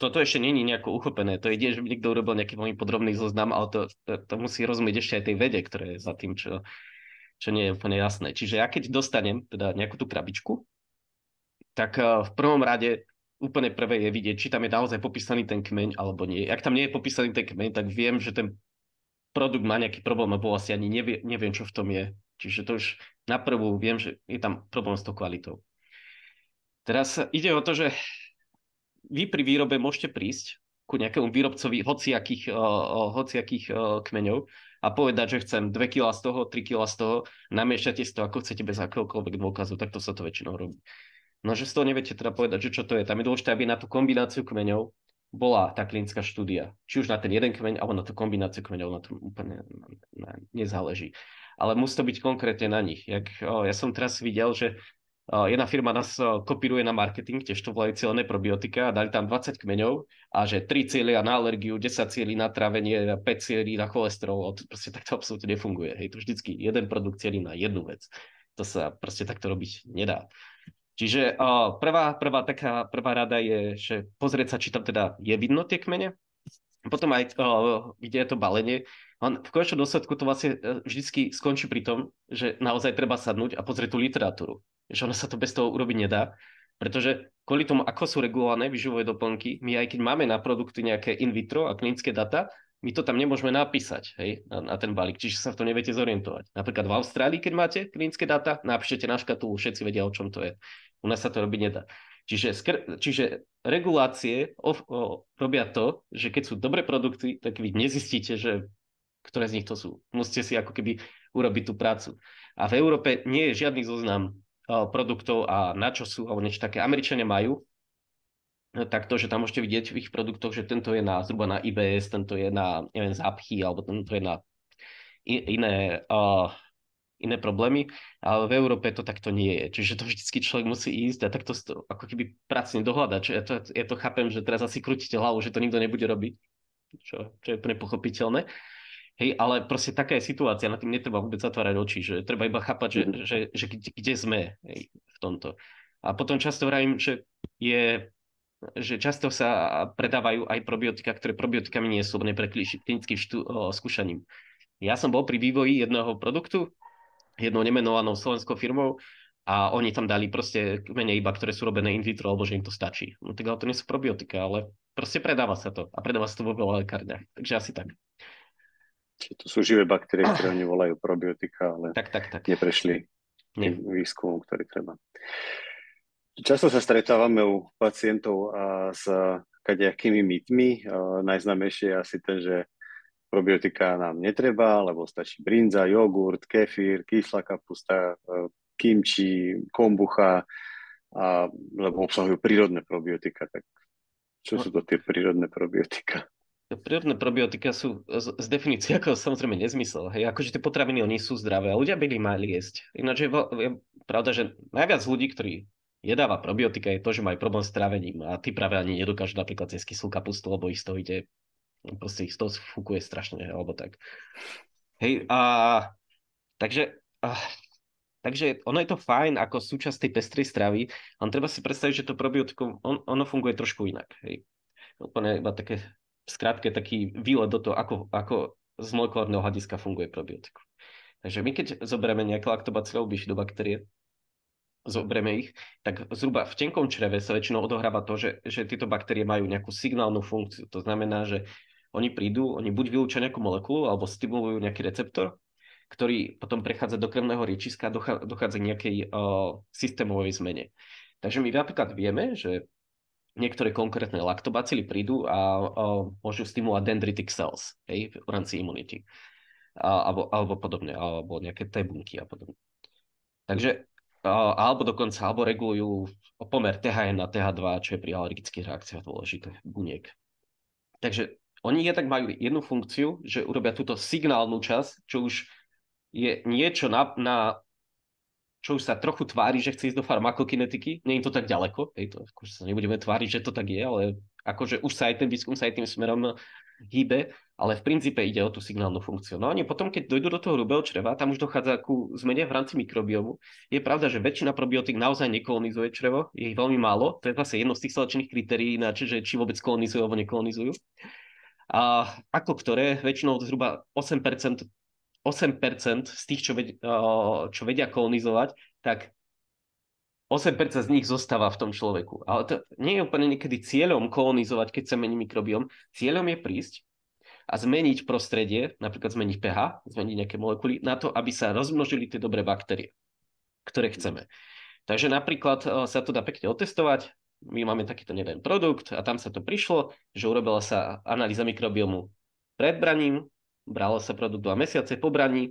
toto ešte není nejako uchopené. To ide, že by niekto urobil nejaký veľmi podrobný zoznam, ale to musí rozumieť ešte aj tej vede, ktoré je za tým, čo nie je úplne jasné. Čiže ja keď dostanem teda nejakú tú krabičku, tak v prvom rade úplne prvé je vidieť, či tam je naozaj popísaný ten kmeň alebo nie. Ak tam nie je popísaný ten kmeň, tak viem, že ten produkt má nejaký problém, alebo asi ani neviem, čo v tom je. Čiže to už naprvu viem, že je tam problém s tou kvalitou. Teraz ide o to, že vy pri výrobe môžete prísť ku nejakému výrobcovi hociakých kmeňov a povedať, že chcem 2 kg z toho, 3 kg z toho, namiešate si to ako chcete bez akéhokoľvek dôkazu, tak to sa to väčšinou robí. No, že z toho neviete teda povedať, že čo to je. Tam je dôležité, aby na tú kombináciu kmeňov bola tá klinická štúdia. Či už na ten jeden kmeň, alebo na tú kombináciu kmeňov, na to úplne nezáleží. Ale musí to byť konkrétne na nich. Ja som teraz videl, že Jedna firma nás kopíruje na marketing, tiež to volajú cieľené probiotika a dali tam 20 kmeňov a že 3 cieľia na alergiu, 10 cieľí na trávenie, 5 cieľí na cholesterol. Proste takto absolútne nefunguje. Hej, to vždycky jeden produkt cieľí na jednu vec. To sa proste takto robiť nedá. Čiže prvá rada je, že pozrieť sa, či tam teda je vidno tie kmene. Potom aj kde je to balenie. V konečnom dôsledku to vlastne vždycky skončí pri tom, že naozaj treba sadnúť a pozrieť tú literatúru. Že ono sa to bez toho urobiť nedá, pretože kvôli tomu, ako sú regulované výživové doplnky, my aj keď máme na produkty nejaké in vitro a klinické data, my to tam nemôžeme napísať, hej, na ten balík, čiže sa v tom neviete zorientovať. Napríklad v Austrálii, keď máte klinické data, napíšete na škatulu, všetci vedia, o čom to je. U nás sa to robiť nedá. Čiže regulácie robia to, že keď sú dobré produkty, tak vy nezistíte, že ktoré z nich to sú. Musíte si ako keby urobiť tú prácu. A v Európe nie je žiadny zoznam produktov a na čo sú, alebo niečo také. Američania majú takto, že tam môžete vidieť v ich produktoch, že tento je zhruba na IBS, tento je na, neviem, zápchy, alebo tento je na iné problémy, ale v Európe to takto nie je. Čiže to vždycky človek musí ísť a takto ako keby pracne dohľadať. Ja to chápem, že teraz asi krútite hlavu, že to nikto nebude robiť, čo je úplne pochopiteľné. Hej, ale proste taká je situácia, na tým netreba vôbec zatvárať oči, že treba iba chápať, že kde sme, hej, v tomto. A potom často vravím, že často sa predávajú aj probiotika, ktoré probiotikami nie sú, pre klinickým skúšaním. Ja som bol pri vývoji jedného produktu, jednou nemenovanou slovenskou firmou a oni tam dali proste kmene iba, ktoré sú robené in vitro, alebo že im to stačí. No tak ale to nie sú probiotika, ale proste predáva sa to. A predáva sa to vo veľa lekárniach. Takže asi tak. Čiže to sú živé baktérie, ktoré oni volajú probiotika, ale tak. neprešli tým výskumom, ktorý treba. Často sa stretávame u pacientov s kadejakými mýtmi. Najznámejšie je asi ten, že probiotika nám netreba, lebo stačí brinza, jogurt, kefír, kyslá kapusta, kimči, kombucha, lebo obsahujú prírodné probiotika. Tak čo sú to tie prírodné probiotika? Prírodné probiotika sú z definície ako samozrejme nezmysel. Hej, akože tie potraviny, oni sú zdravé a ľudia by ich mali jesť. Ináč je pravda, že najviac ľudí, ktorí jedáva probiotika, je to, že majú problém s trávením a tí práve ani nedokážu napríklad cez kyslú kapustu, lebo ich z toho ide, proste ich z toho fúkuje strašne, alebo tak. Hej, takže ono je to fajn ako súčasť tej pestrej stravy, len treba si predstaviť, že to probiotikum, ono funguje trošku inak. Hej. Úplne iba také skrátke taký výlet do toho, ako z molekulárneho hľadiska funguje probiotikum. Takže my keď zoberieme nejaké laktobacillové bifidobaktérie, zoberieme ich, tak zhruba v tenkom čreve sa väčšinou odohráva to, že tieto baktérie majú nejakú signálnu funkciu. To znamená, že oni prídu, oni buď vylúčia nejakú molekulu, alebo stimulujú nejaký receptor, ktorý potom prechádza do krvného riečiska a dochádza k nejakej systémovej zmene. Takže my napríklad vieme, že niektoré konkrétne laktobacily prídu a môžu stimulovať dendritic cells, hej, v rámci imunity. Alebo podobne, alebo nejaké T bunky a podobne. Takže, alebo regulujú pomer THN na TH2, čo je pri alergických reakciách dôležité buniek. Takže oni tak majú jednu funkciu, že urobia túto signálnu časť, čo už je niečo čo už sa trochu tvári, že chce ísť do farmakokinetiky. Nie je to tak ďaleko, to akože sa nebudeme tváriť, že to tak je, ale akože už sa aj ten výskum sa aj tým smerom hýbe, ale v princípe ide o tú signálnu funkciu. No a potom, keď dojdú do toho hrubého čreva, tam už dochádza ku zmene v rámci mikrobiomu. Je pravda, že väčšina probiotík naozaj nekolonizuje črevo, je ich veľmi málo, to je zase jedno z tých selekčných kritérií, že či vôbec kolonizujú alebo nekolonizujú. A ako ktoré, väčšinou zhruba 8% z tých, čo vedia kolonizovať, tak 8% z nich zostáva v tom človeku. Ale to nie je úplne niekedy cieľom kolonizovať, keď sa mení mikrobióm. Cieľom je prísť a zmeniť prostredie, napríklad zmeniť pH, zmeniť nejaké molekuly, na to, aby sa rozmnožili tie dobré baktérie, ktoré chceme. Takže napríklad sa to dá pekne otestovať. My máme takýto jeden produkt a tam sa to prišlo, že urobila sa analýza mikrobiomu pred braním, bralo sa produkt 2 mesiace, po braní,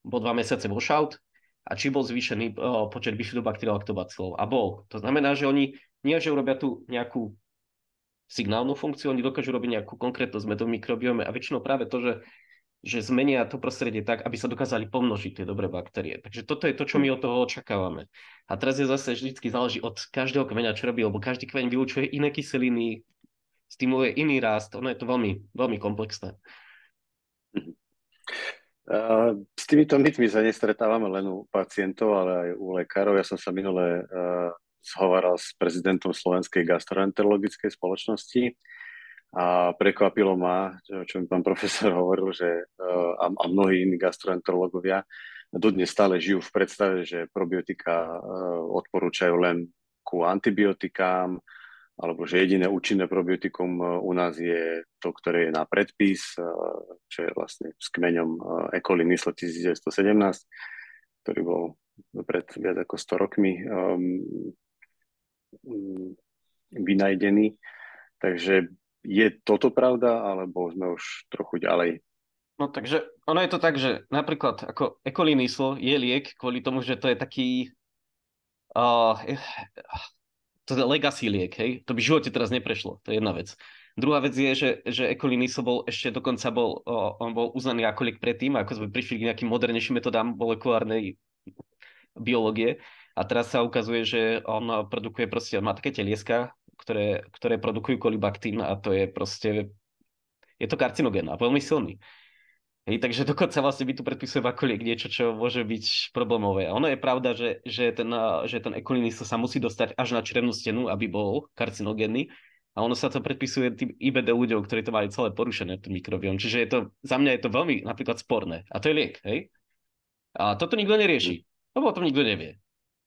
bol 2 mesiace washout a či bol zvýšený počet bifidobakterií laktobacillov. A bol. To znamená, že oni nie, že urobia tu nejakú signálnu funkciu, oni dokážu robiť nejakú konkrétnu zmenu v mikrobiome a väčšinou práve to, že že zmenia to prostredie tak, aby sa dokázali pomnožiť tie dobré baktérie. Takže toto je to, čo my od toho očakávame. A teraz je zase vždycky záleží od každého kmeňa, čo robí, lebo každý kmeň vylučuje iné kyseliny, stimuluje iný rast. Ono je to veľmi, veľmi komplexné. S týmito mytmi sa nestretávame len u pacientov, ale aj u lekárov. Ja som sa minule zhováral s prezidentom Slovenskej gastroenterologickej spoločnosti a prekvapilo ma, čo mi pán profesor hovoril, že a mnohí iní gastroenterológovia dodnes stále žijú v predstave, že probiotika odporúčajú len ku antibiotikám, alebo že jediné účinné probiotikum u nás je to, ktoré je na predpis, čo je vlastne s kmeňom E. coli Nysle 1917, ktorý bol pred viac ako 100 rokmi vynajdený. Takže je toto pravda, alebo sme už trochu ďalej? No takže ono je to tak, že napríklad ako E. coli Nysle je liek kvôli tomu, že to je taký uh, to je legacy liek, hej? To by v živote teraz neprešlo, to je jedna vec. Druhá vec je, že E. coli Nysle bol ešte dokonca on bol uznaný ako liek predtým, ako sme prišli k nejakým modernejším metodám molekulárnej biológie. A teraz sa ukazuje, že on produkuje proste, on má také telieska, ktoré produkujú kolibaktín a to je proste, je to karcinogén a veľmi silný. Hej, takže dokonca vlastne my tu predpisujeme ako liek niečo, čo môže byť problémové. A ono je pravda, že ten E. coli Nysle sa musí dostať až na črevnú stenu, aby bol karcinogénny. A ono sa to predpisuje tým IBD ľuďom, ktorí to majú celé porušené, ten mikrobióm. Čiže za mňa je to veľmi napríklad sporné. A to je liek, hej? A toto nikto nerieši, lebo o tom nikto nevie.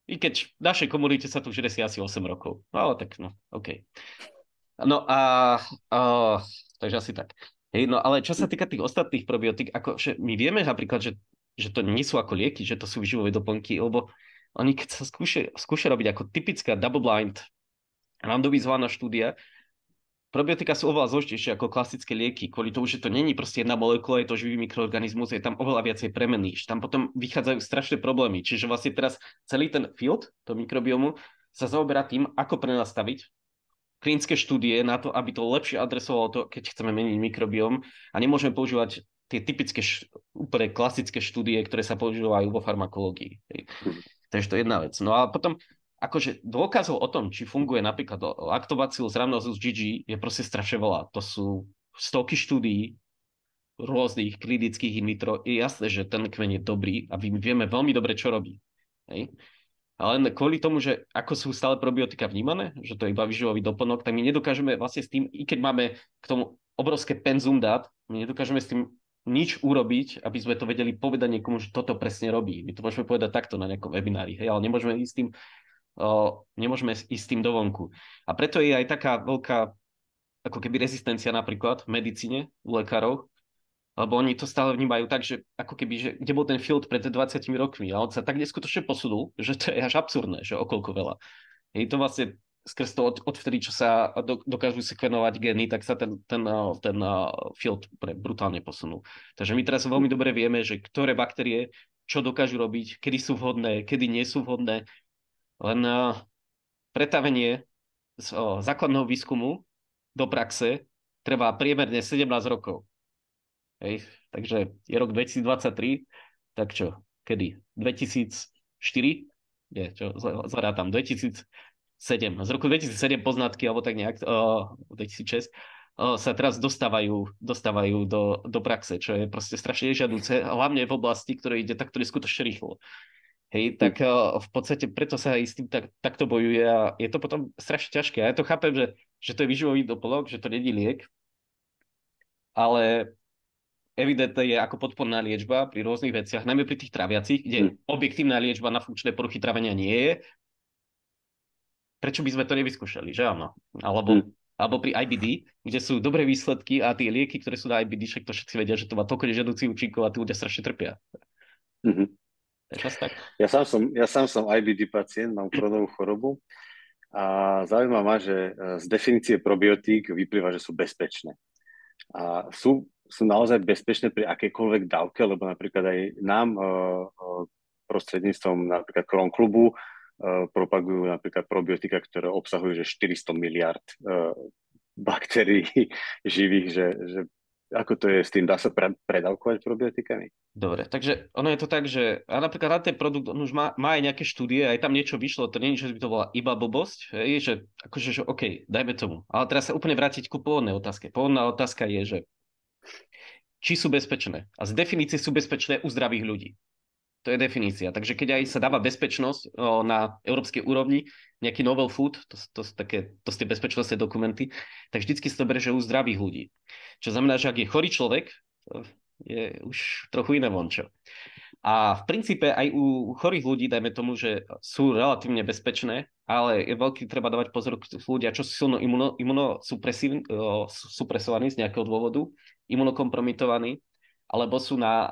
I keď v našej komunite sa tu už rieši asi 8 rokov. No ale tak, no, OK. No a takže asi tak. Hej, no ale čo sa týka tých ostatných probiotík, že my vieme napríklad, že to nie sú ako lieky, že to sú výživové doplnky, lebo oni keď sa skúša robiť ako typická double-blind randomizovaná štúdia, probiotika sú oveľa zložitejšie ako klasické lieky, kvôli tomu, že to není proste jedna molekula, je to živý mikroorganizmus, je tam oveľa viacej premenných, tam potom vychádzajú strašné problémy. Čiže vlastne teraz celý ten field, to mikrobiomu, sa zaoberá tým, ako prenastaviť klinické štúdie na to, aby to lepšie adresovalo to, keď chceme meniť mikrobióm a nemôžeme používať tie typické, úplne klasické štúdie, ktoré sa používajú vo farmakológii. Takže to je jedna vec. No a potom, akože dôkazov o tom, či funguje napríklad Lactobacillus rhamnosus GG, je proste strašne veľa. To sú stovky štúdií rôznych klinických in vitro. Je jasné, že ten kmeň je dobrý a my vieme veľmi dobre, čo robí. Hej? Ale len kvôli tomu, že ako sú stále probiotika vnímané, že to je iba výživový doplnok, tak my nedokážeme vlastne s tým, i keď máme k tomu obrovské penzum dát, my nedokážeme s tým nič urobiť, aby sme to vedeli povedať niekomu, že toto presne robí. My to môžeme povedať takto na nejakom webinári, hej, ale nemôžeme ísť s tým do vonku. A preto je aj taká veľká ako keby rezistencia napríklad v medicíne u lekárov, lebo oni to stále vnímajú tak, že ako keby, že kde bol ten field pred 20 rokmi a on sa tak neskutočne posunul, že to je až absurdné, že okolko veľa. Je to vlastne skrz to odvtedy, čo sa dokážu sekvenovať gény, tak sa ten field brutálne posunul. Takže my teraz veľmi dobre vieme, že ktoré baktérie čo dokážu robiť, kedy sú vhodné, kedy nie sú vhodné. Len pretavenie z základného výskumu do praxe trvá priemerne 17 rokov. Hej, takže je rok 2023, tak čo, kedy? 2004? Nie, čo, zrátam, 2007. Z roku 2007 poznatky, alebo tak nejak, 2006, sa teraz dostávajú do praxe, čo je proste strašne nežiaduce, hlavne v oblasti, ktoré ide takto neskutočne rýchlo. Hej, tak v podstate preto sa aj s tým takto bojuje a je to potom strašne ťažké. A ja to chápem, že to je výživový doplnok, že to nie je liek, ale evidentné je ako podporná liečba pri rôznych veciach, najmä pri tých traviacich, kde objektívna liečba na funkčné poruchy trávenia nie je. Prečo by sme to nevyskúšali, že áno? Alebo pri IBD, kde sú dobré výsledky a tie lieky, ktoré sú na IBD, však to všetci vedia, že to má toľko nežiaducich účinkov a tí ľudia strašne trpia. Tak. Ja sám som IBD pacient, mám chronovú chorobu a zaujíma ma, že z definície probiotík vyplýva, že sú bezpečné. A sú naozaj bezpečné pri akejkoľvek dávke, lebo napríklad aj nám prostredníctvom napríklad Crohn klubu propagujú napríklad probiotika, ktoré obsahujú že 400 miliard baktérií živých, že Ako to je s tým? Dá sa predávkovať probiotikami? Dobre, takže ono je to tak, že a napríklad na ten produkt on už má aj nejaké štúdie, aj tam niečo vyšlo, to nie je, že by to bola iba blbosť, hej, že akože, že OK, dajme tomu. Ale teraz sa úplne vrátiť ku pôvodnej otázke. Pôvodná otázka je, že či sú bezpečné. A z definície sú bezpečné u zdravých ľudí. To je definícia. Takže keď aj sa dáva bezpečnosť na európskej úrovni, nejaký novel food, to sú tie bezpečnostné dokumenty, tak vždycky sa to berie, že u zdravých ľudí. Čo znamená, že ak je chorý človek, to je už trochu iné vončo. A v princípe aj u chorých ľudí, dajme tomu, že sú relatívne bezpečné, ale je veľký treba dávať pozor ľudia, čo sú silno supresovaní z nejakého dôvodu, imunokompromitovaní, alebo sú na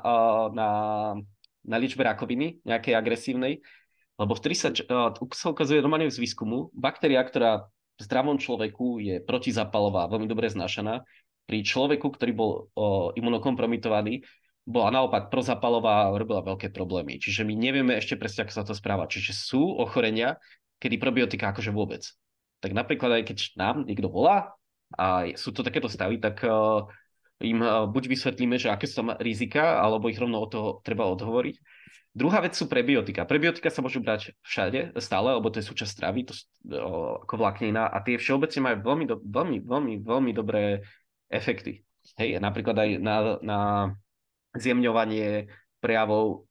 liečbe rakoviny, nejakej agresívnej, lebo vtedy sa ukazuje normálne z výskumu, baktéria, ktorá v zdravom človeku je protizapalová, veľmi dobre znášaná, pri človeku, ktorý bol imunokompromitovaný, bola naopak prozapalová a robila veľké problémy. Čiže my nevieme ešte presne, ako sa to správa. Čiže sú ochorenia, kedy probiotika akože vôbec. Tak napríklad aj keď nám niekto volá a sú to takéto stavy, tak im buď vysvetlíme, že aké sú tam rizika, alebo ich rovno od toho treba odhovoriť. Druhá vec sú prebiotika. Prebiotika sa môžu brať všade, stále, lebo to je súčasť stravy, ako vláknina a tie všeobecne majú veľmi dobré efekty. Hej, napríklad aj na zjemňovanie prejavov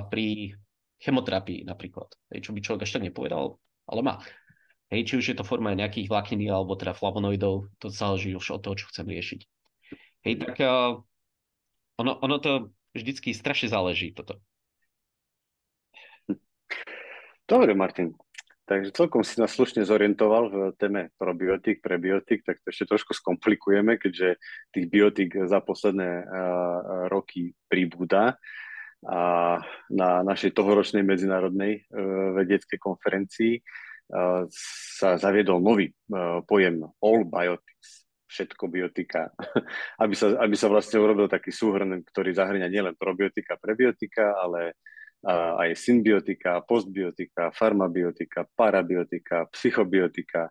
pri chemoterapii napríklad. Hej, čo by človek až tak nepovedal, ale má. Hej, či už je to forma nejakých vlákniny alebo teda flavonoidov, to záleží už od toho, čo chcem riešiť. Hej, tak ono to vždycky strašne záleží toto. Dobre, Martin. Takže celkom si nás slušne zorientoval v téme probiotik, prebiotik, tak to ešte trošku skomplikujeme, keďže tých biotik za posledné roky pribúda. A na našej tohoročnej medzinárodnej vedeckej konferencii sa zaviedol nový pojem all biotics, všetko biotika, aby sa vlastne urobil taký súhrn, ktorý zahrňa nielen probiotika, prebiotika, ale aj symbiotika, postbiotika, farmabiotika, parabiotika, psychobiotika.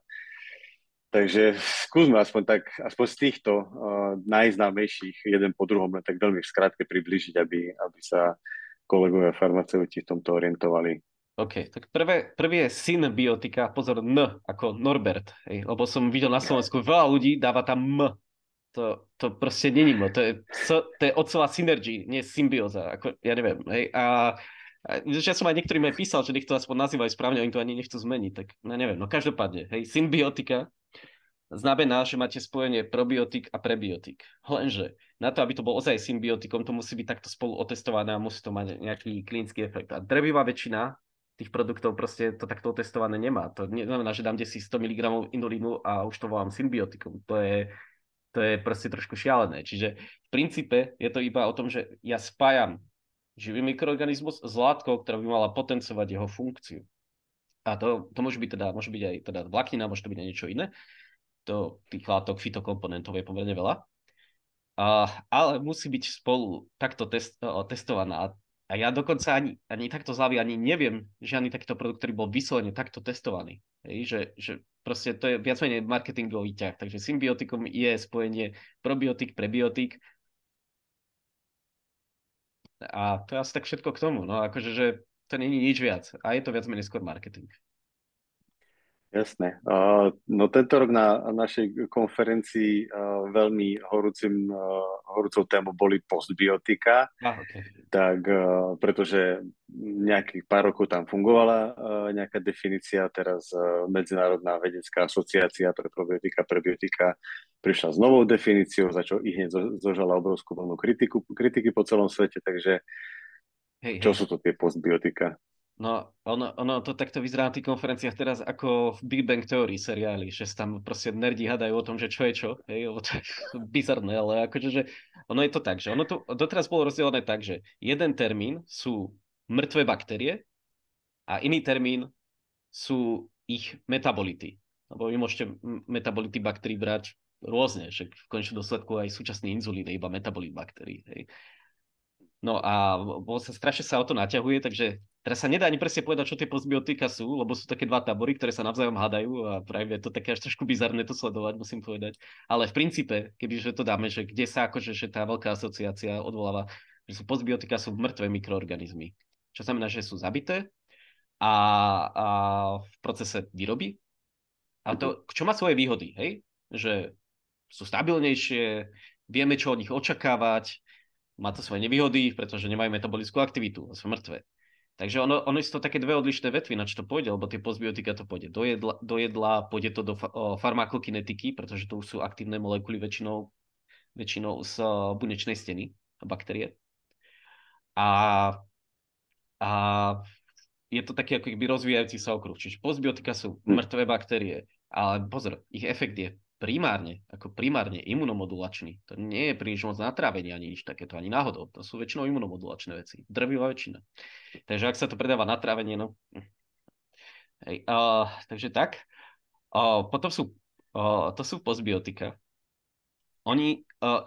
Takže skúsme aspoň z týchto najznámejších jeden po druhom len tak veľmi v skratke približiť, aby sa kolegovia farmaceuti v tomto orientovali. OK, tak prvý je symbiotika, pozor, N ako Norbert, hej, lebo som videl na Slovensku veľa ľudí dáva tam M. To proste není M, to je od slova synergy, nie symbióza, ako, ja neviem, hej, ja som aj niektorým aj písal, že nech to aspoň nazývajú správne, oni to ani nechcú zmeniť, tak no neviem, no každopádne, hej, symbiotika znamená, že máte spojenie probiotik a prebiotik. Lenže na to, aby to bol ozaj symbiotikom, to musí byť takto spolu otestované a musí to mať nejaký klinický efekt. A drvivá väčšina tých produktov proste to takto otestované nemá. To neznamená, že dám si 100 mg inulínu a už to volám symbiotikum. To je proste trošku šialené. Čiže v princípe je to iba o tom, že ja spájam živý mikroorganizmus s látkou, ktorá by mala potencovať jeho funkciu. A to môže byť aj teda vláknina, môže to byť aj niečo iné. Tých látok, fitokomponentov je pomerne veľa. Ale musí byť spolu takto testovaná. A ja dokonca ani takto zľavy ani neviem žiadny takýto produkt, ktorý bol vyslovene takto testovaný. Hej, že proste to je viac menej marketingový ťah. Takže symbiotikum je spojenie probiotik, prebiotik. A to je asi tak všetko k tomu. No akože, že to není nič viac. A je to viac menej skôr marketing. Jasné. No tento rok na našej konferencii veľmi horúcou témou boli postbiotika, Okay. tak pretože nejakých pár rokov tam fungovala nejaká definícia, teraz Medzinárodná vedecká asociácia pre probiotika, prebiotika prišla s novou definíciou, za čo i hneď zožala obrovskú vlnu kritiky po celom svete, takže čo sú to tie postbiotika? No, ono to takto vyzerá na tých konferenciách teraz ako v Big Bang Theory seriáli, že sa tam proste nerdi hadajú o tom, že čo je čo, hej, lebo to je bizarné, ale akože, že ono je to tak, že ono to doteraz bolo rozdelené tak, že jeden termín sú mŕtve baktérie a iný termín sú ich metabolity. Lebo vy môžete metabolity baktérií brať rôzne, že v konečnom dôsledku aj súčasný inzulín je iba metabolit baktérií, hej. No a strašne sa o to naťahuje, takže teraz sa nedá ani presne povedať, čo tie postbiotika sú, lebo sú také dva tábory, ktoré sa navzájom hádajú a práve je to také až trošku bizarné to sledovať, musím povedať. Ale v princípe, kebyže to dáme, že kde sa akože že tá veľká asociácia odvoláva, že sú postbiotika sú mŕtve mikroorganizmy. Čo znamená, že sú zabité a, a v procese výroby. A Mhm. to, čo má svoje výhody, hej? Že sú stabilnejšie, vieme, čo od nich očakávať, má to svoje nevýhody, pretože nemajú metabolickú aktivitu, sú mŕtve. Takže ono sú to také dve odlišné vetvy, na čo to pôjde, lebo tie postbiotika to pôjde do jedla, pôjde to do farmakokinetiky, pretože to už sú aktívne molekuly väčšinou z bunečnej steny, baktérie. A, a je to taký ako keby rozvíjajúci sa okruh. Čiže postbiotika sú Hm. mŕtve baktérie, ale pozor, ich efekt je primárne imunomodulačný. To nie je príliš moc na trávenie ani nič takéto, ani náhodou. To sú väčšinou imunomodulačné veci. Drvivá väčšina. Takže ak sa to predáva na trávenie, no. Hej, takže tak. To sú postbiotika.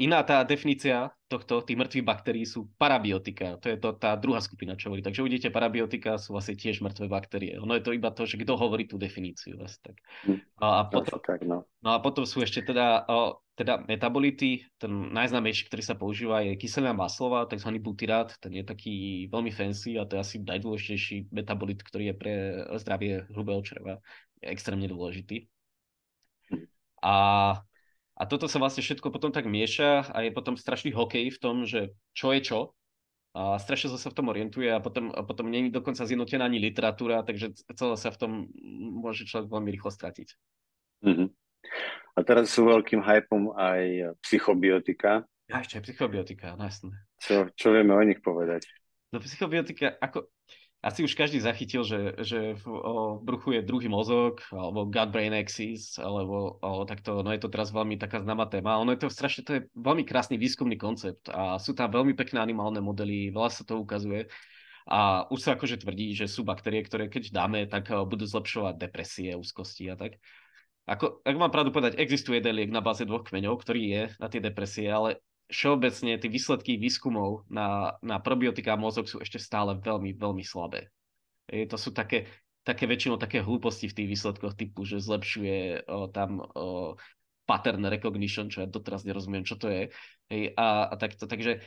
Iná tá definícia tých mŕtvych baktérií sú parabiotika. To je tá druhá skupina, čo hovorí. Takže uvidíte, parabiotika sú vlastne tiež mŕtve baktérie. Ono je to iba to, že kto hovorí tú definíciu. Tak. Hm. A Asi potom, tak, no. no a potom sú ešte teda metabolity. Ten najznámejší, ktorý sa používa, je kyselina maslová, tzv. Butyrát. Ten je taký veľmi fancy a to je asi najdôležitejší metabolit, ktorý je pre zdravie hrubého čreva. Je extrémne dôležitý. Hm. A a toto sa vlastne všetko potom tak mieša a je potom strašný hokej v tom, že čo je čo. A strašne sa v tom orientuje a potom není dokonca zjednotená ani literatúra, takže celé sa v tom môže človek veľmi rýchlo stratiť. Mhm. A teraz sú veľkým hypom aj psychobiotika. A ešte aj psychobiotika, no jasné. Čo vieme o nich povedať? No psychobiotika, asi už každý zachytil, že v bruchu je druhý mozog, alebo gut-brain axis, alebo takto, no je to teraz veľmi taká známa téma. Ono je to strašne, to je veľmi krásny výskumný koncept a sú tam veľmi pekné animálne modely, veľa sa to ukazuje. A už sa akože tvrdí, že sú baktérie, ktoré keď dáme, tak budú zlepšovať depresie, úzkosti a tak. Ak mám pravdu povedať, existuje jeden liek na báze dvoch kmeňov, ktorý je na tie depresie, ale všeobecne tie výsledky výskumov na probiotika a mozog sú ešte stále veľmi, veľmi slabé. To sú také väčšinou také hlúposti v tých výsledkoch typu, že zlepšuje tam pattern recognition, čo ja doteraz nerozumiem, čo to je. Takto. Takže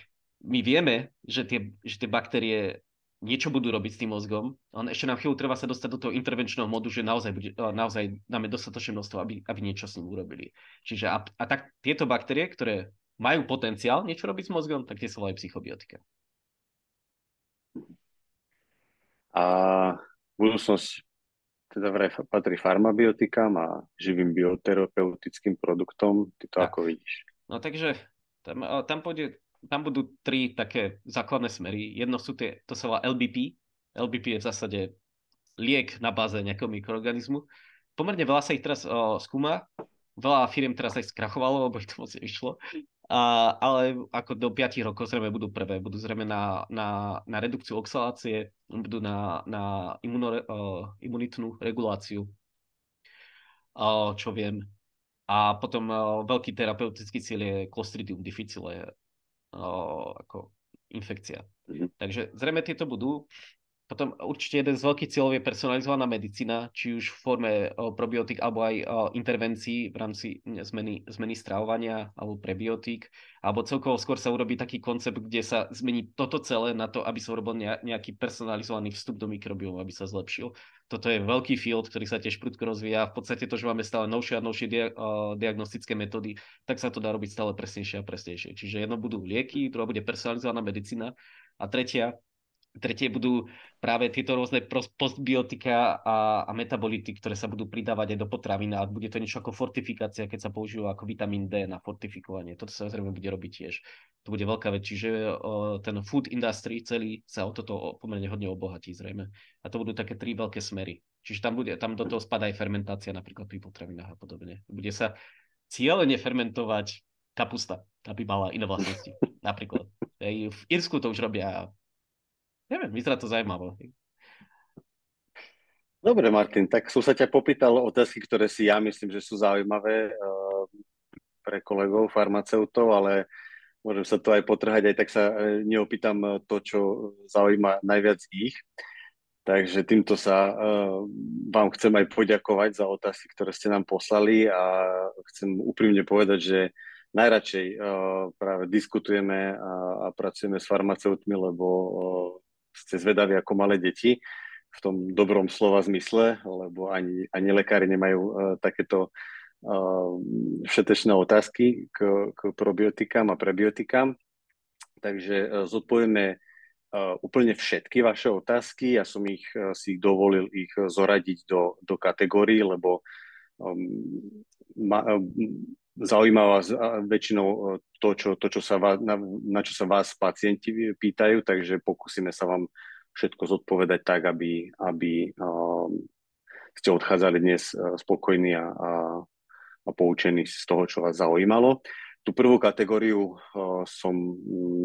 my vieme, že tie baktérie niečo budú robiť s tým mozgom, ale ešte nám chvíľu treba sa dostať do toho intervenčného modu, že naozaj dáme dostatočné množstvo, aby niečo s ním urobili. Čiže tak tieto baktérie, ktoré majú potenciál niečo robiť s mozgom, tak tie sú aj psychobiotika. A budúcnosť teda vraj patrí farmabiotikám a živým bioterapeutickým produktom. Ty to Tak. ako vidíš? No takže tam budú tri také základné smery. Jedno sú to sa volá LBP. LBP je v zásade liek na báze nejakého mikroorganizmu. Pomerne veľa sa ich teraz skúma. Veľa firiem teraz aj skrachovalo, lebo ich to moc nevyšlo. Ale ako do 5 rokov zrejme budú prvé. Budú zrejme na redukciu oxalácie, budú na imunitnú reguláciu, čo viem. A potom veľký terapeutický cieľ je Clostridium difficile, ako infekcia. Mhm. Takže zrejme tieto budú. Potom určite jeden z veľkých cieľov je personalizovaná medicína, či už v forme probiotik alebo aj intervencií v rámci zmeny stravovania alebo prebiotík, alebo celkovo skôr sa urobí taký koncept, kde sa zmení toto celé na to, aby sa urobil nejaký personalizovaný vstup do mikrobiomu, aby sa zlepšil. Toto je veľký field, ktorý sa tiež prudko rozvíja. V podstate to, že máme stále novšie a novšie diagnostické metódy, tak sa to dá robiť stále presnejšie a presnejšie. Čiže jedno budú lieky, druhá bude personalizovaná medicína a tretie budú práve tieto rôzne postbiotika a metabolity, ktoré sa budú pridávať aj do potravín a bude to niečo ako fortifikácia, keď sa používa ako vitamín D na fortifikovanie. Toto sa zrejme bude robiť tiež. To bude veľká vec, čiže ten food industry celý sa o toto pomerne hodne obohatí zrejme. A to budú také tri veľké smery. Čiže tam do toho spadá aj fermentácia napríklad pri potravinách a podobne. Bude sa cieľene fermentovať kapusta, aby mala iné vlastnosti. Napríklad. V Írsku to už robia. Neviem, vyzerá to zaujímavé. Dobre, Martin, tak som sa ťa popýtal otázky, ktoré si ja myslím, že sú zaujímavé pre kolegov, farmaceutov, ale môžem sa to aj potrhať, aj tak sa neopýtam to, čo zaujíma najviac ich. Takže týmto sa vám chcem aj poďakovať za otázky, ktoré ste nám poslali a chcem úprimne povedať, že najradšej práve diskutujeme a pracujeme s farmaceutmi, lebo ste zvedaví ako malé deti v tom dobrom slova zmysle, lebo ani lekári nemajú takéto všetečné otázky k probiotikám a prebiotikám. Takže zodpovieme úplne všetky vaše otázky. Ja som si dovolil ich zoradiť do kategórií, lebo zaujíma vás väčšinou to, čo sa vás, na čo sa vás pacienti pýtajú, takže pokúsime sa vám všetko zodpovedať tak, aby ste odchádzali dnes spokojní a poučení z toho, čo vás zaujímalo. Tú prvú kategóriu som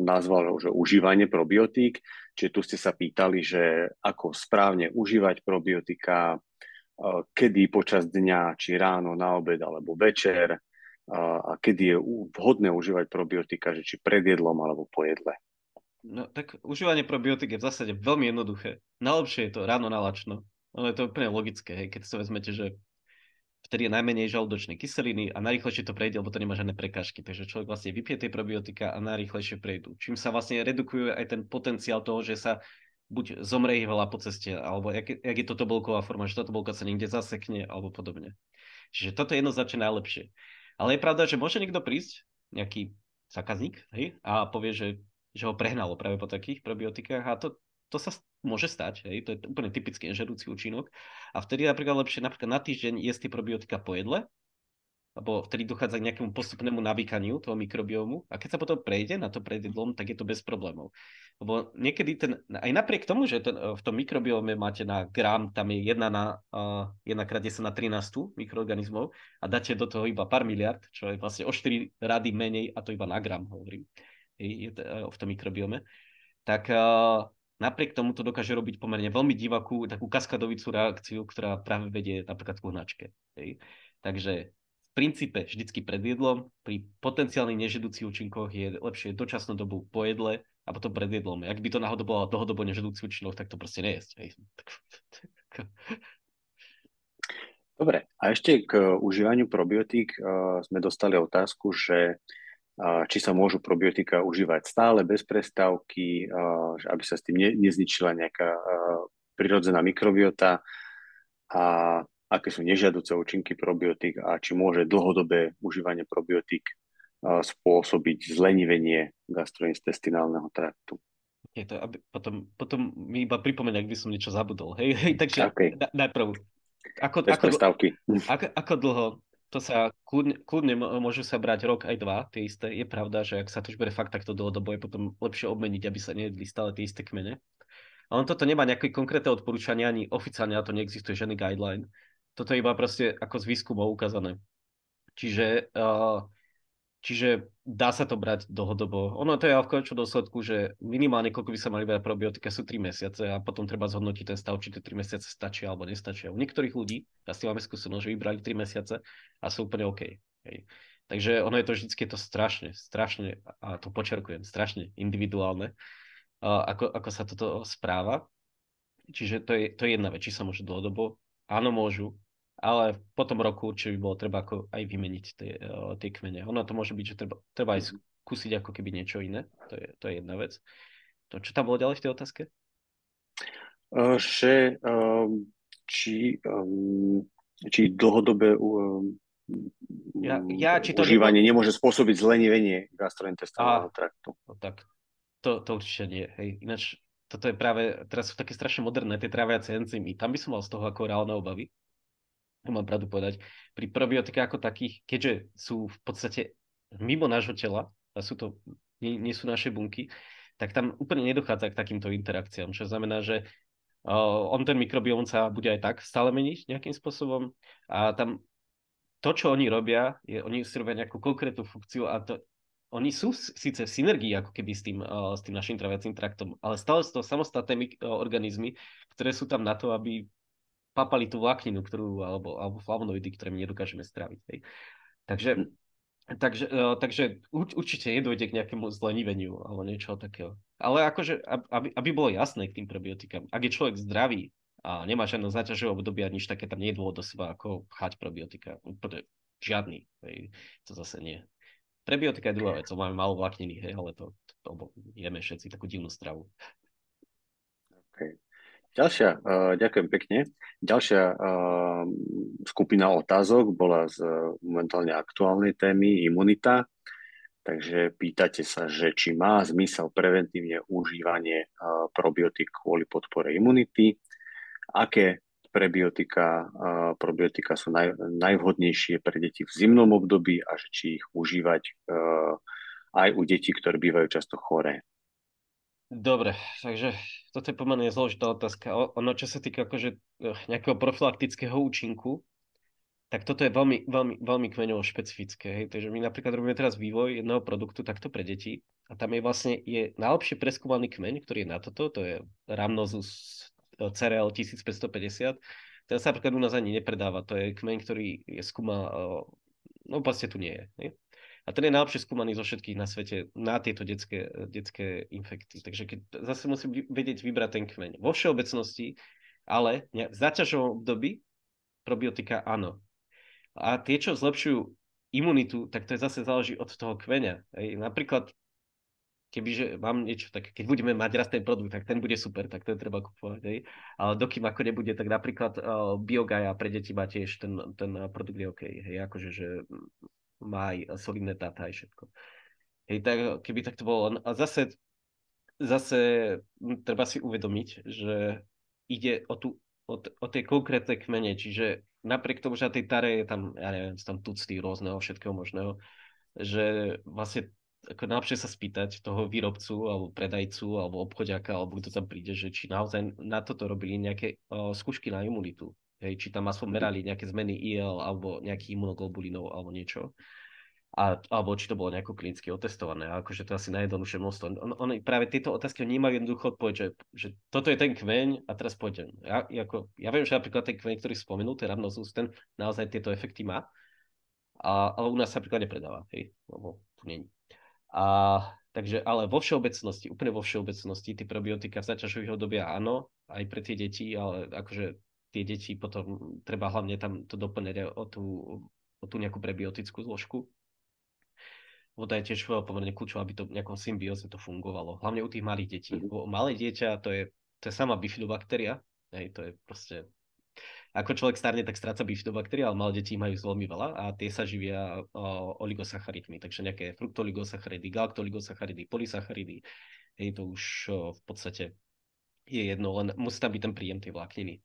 nazval, že užívanie probiotík, čiže tu ste sa pýtali, že ako správne užívať probiotika, kedy počas dňa, či ráno, na obed alebo večer, a kedy je vhodné užívať probiotika, že či pred jedlom alebo po jedle. No tak užívanie probiotik je v zásade veľmi jednoduché. Najlepšie je to ráno na lačno. Ono je to úplne logické, hej, keď si vezmete, že vtedy je najmenej žalúdočnej kyseliny a najrýchlejšie to prejde, lebo to nemá žiadne prekážky. Takže človek vlastne vypije tie probiotika a najrýchlejšie prejdú. Čím sa vlastne redukuje aj ten potenciál toho, že sa buď zomrie veľa po ceste, alebo jak je to tobolková forma, že tá tobolka sa niekde zasekne, alebo podobne. Čiže toto je jednoznačne najlepšie. Ale je pravda, že môže niekto prísť, nejaký zákazník, hej, a povie, že ho prehnalo práve po takých probiotikách a to sa môže stať, hej, to je úplne typický inžerujúci účinok. A vtedy je napríklad lepšie napríklad na týždeň jesť tie probiotika po jedle, lebo vtedy dochádza k nejakému postupnému navýkaniu toho mikrobiomu a keď sa potom prejde na to pred jedlom, tak je to bez problémov. Lebo niekedy aj napriek tomu, že v tom mikrobiome máte na gram, tam je 1 krát 10 na 13 mikroorganizmov a dáte do toho iba pár miliard, čo je vlastne o 4 rady menej a to iba na gram, hovorím, v tom mikrobiome, tak napriek tomu to dokáže robiť pomerne veľmi divakú, takú kaskadovicú reakciu, ktorá práve vedie napríklad k hnačke. Takže v princípe vždycky pred jedlom, pri potenciálnych nežedúcich účinkoch je lepšie dočasnú dobu po jedle a potom pred jedlom. Ak by to náhodou bola dlhodobo nežedúci účinok, tak to proste nejesť. Dobre, a ešte k užívaniu probiotík sme dostali otázku, že či sa môžu probiotika užívať stále, bez prestávky, aby sa s tým nezničila nejaká prirodzená mikrobiota a aké sú nežiaduce účinky probiotík a či môže dlhodobé užívanie probiotík spôsobiť zlenivenie gastrointestinálneho traktu. Je to, potom mi iba pripomenie, ak by som niečo zabudol. Hej, takže okay. Najprv. Ako dlho? To sa kľudne môžu sa brať rok aj 2, tie isté. Je pravda, že ak sa to už bude fakt takto dlhodobo, je potom lepšie obmeniť, aby sa nejedli stále tie isté kmene. Ale toto nemá nejaké konkrétne odporúčania, ani oficiálne na to neexistuje žiadny guideline. Toto je iba proste ako z výskumov ukázané. Čiže dá sa to brať dlhodobo. Ono to je v konečnom dôsledku, že minimálne koľko by sa mali brať probiotika sú 3 mesiace a potom treba zhodnotiť ten stav, či tie 3 mesiace stačia alebo nestačia. U niektorých ľudí, ja s tým máme skúsenosť, že vybrali 3 mesiace a sú úplne OK. Hej. Takže ono je to vždycky strašne, a to počerkujem, strašne individuálne, ako sa toto správa. Čiže to je jedna vec, či sa môže dlhodobo. Áno, môžu. Ale po tom roku určite by bolo treba ako aj vymeniť tie kmene. Ono to môže byť, že treba aj skúsiť ako keby niečo iné. To je jedna vec. To, čo tam bolo ďalej v tej otázke? Či dlhodobé užívanie nemôže spôsobiť zlenivenie gastrointestinálneho traktu. Tak, to určite nie. Hej. Ináč, toto je práve, teraz sú také strašne moderné tie tráviace enzymy. Tam by som mal z toho ako reálne obavy. Mám pravdu povedať, pri probiotikách ako takých, keďže sú v podstate mimo nášho tela, a nie sú naše bunky, tak tam úplne nedochádza k takýmto interakciám, čo znamená, že ten mikrobióm sa bude aj tak stále meniť nejakým spôsobom a tam to, čo oni robia, oni si robia nejakú konkrétnu funkciu a oni sú síce v synergii ako keby s tým našim tráviacím traktom, ale stále sú to samostatné organizmy, ktoré sú tam na to, aby papali tú vlákninu, alebo flavonoidy, ktoré my nedokážeme stráviť. Hej. Takže Takže určite nedôjde k nejakému zleniveniu alebo niečo takého. Ale akože, aby bolo jasné k tým probiotikám, ak je človek zdravý a nemá žiadne záťažové obdobie a nič také, tam nie je dôvod do seba ako chať probiotika. Úplne žiadny. Hej. To zase nie. Prebiotika je druhá vec, máme málo vlákniny, hej, ale to jeme všetci takú divnú stravu. Okay. Ďakujem pekne. Ďalšia skupina otázok bola z momentálne aktuálnej témy imunita. Takže pýtate sa, že či má zmysel preventívne užívanie probiotik kvôli podpore imunity, aké probiotika sú najvhodnejšie pre deti v zimnom období a že či ich užívať aj u detí, ktoré bývajú často choré. Dobre, takže toto je pomerne zložitá otázka. Ono, čo sa týka akože nejakého profilaktického účinku, tak toto je veľmi, veľmi, veľmi kmeňovo špecifické. Hej. Takže my napríklad robíme teraz vývoj jedného produktu takto pre deti a tam je najlepšie preskúmaný kmeň, ktorý je na toto, to je Rhamnosus CRL 1550. Ten sa napríklad u nás ani nepredáva, to je kmeň, ktorý je skúma, no vlastne tu nie je. Hej. A ten je najlepšie skúmaný zo všetkých na svete na tieto detské infekty. Takže zase musím vedieť vybrať ten kmeň. Vo všeobecnosti, ale v záťažovom období probiotika áno. A tie, čo zlepšujú imunitu, tak to je zase záleží od toho kmeňa. Napríklad, kebyže mám niečo, tak keď budeme mať raz ten produkt, tak ten bude super, tak ten treba kupovať. Hej. Ale dokým ako nebude, tak napríklad Biogaia pre deti má tiež ten produkt je OK. Hej, akože, že má aj solidné dáta aj všetko. Hej, tak keby tak to bolo. A zase treba si uvedomiť, že ide o tie konkrétne kmene, čiže napriek tomu, že na tej tare je tam, ja neviem, tam tucty rôzneho, všetkého možného, že vlastne ako najlepšie sa spýtať toho výrobcu, alebo predajcu, alebo obchodiaka, alebo kto tam príde, že či naozaj na toto robili nejaké skúšky na imunitu. Hej, či tam aspoň merali nejaké zmeny IL, alebo nejakých imunoglobulinov, alebo niečo. Alebo či to bolo nejako klinicky otestované. A akože to asi najjednoduchšie množstvo. Práve tieto otázky nemajú jednoducho odpoveď, že toto je ten kmeň a teraz pôjdem. Ja viem, že napríklad ten kmeň, ktorý spomenul, ten Rhamnosus, ten naozaj tieto efekty má, ale u nás sa napríklad nepredáva, hej, lebo tu není. Takže, ale vo všeobecnosti, úplne vo všeobecnosti, tie probiotika v zaťažových obdobia áno, aj pre tie deti, ale akože tie deti potom treba hlavne tam to doplňať o tú nejakú prebiotickú zložku. Voda je tiež pomerne kľúčová, aby to v nejakom symbióze to fungovalo. Hlavne u tých malých detí. Malé dieťa, to je sama bifidobaktéria. Hej, to je proste... Ako človek starne, tak stráca bifidobaktérie, ale malé deti majú veľmi veľa a tie sa živia oligosacharidmi. Takže nejaké fruktoligosacharidy, galaktoligosacharidy, polysacharidy. Hej, to už v podstate je jedno, len musí tam byť ten príjem tej vlákniny.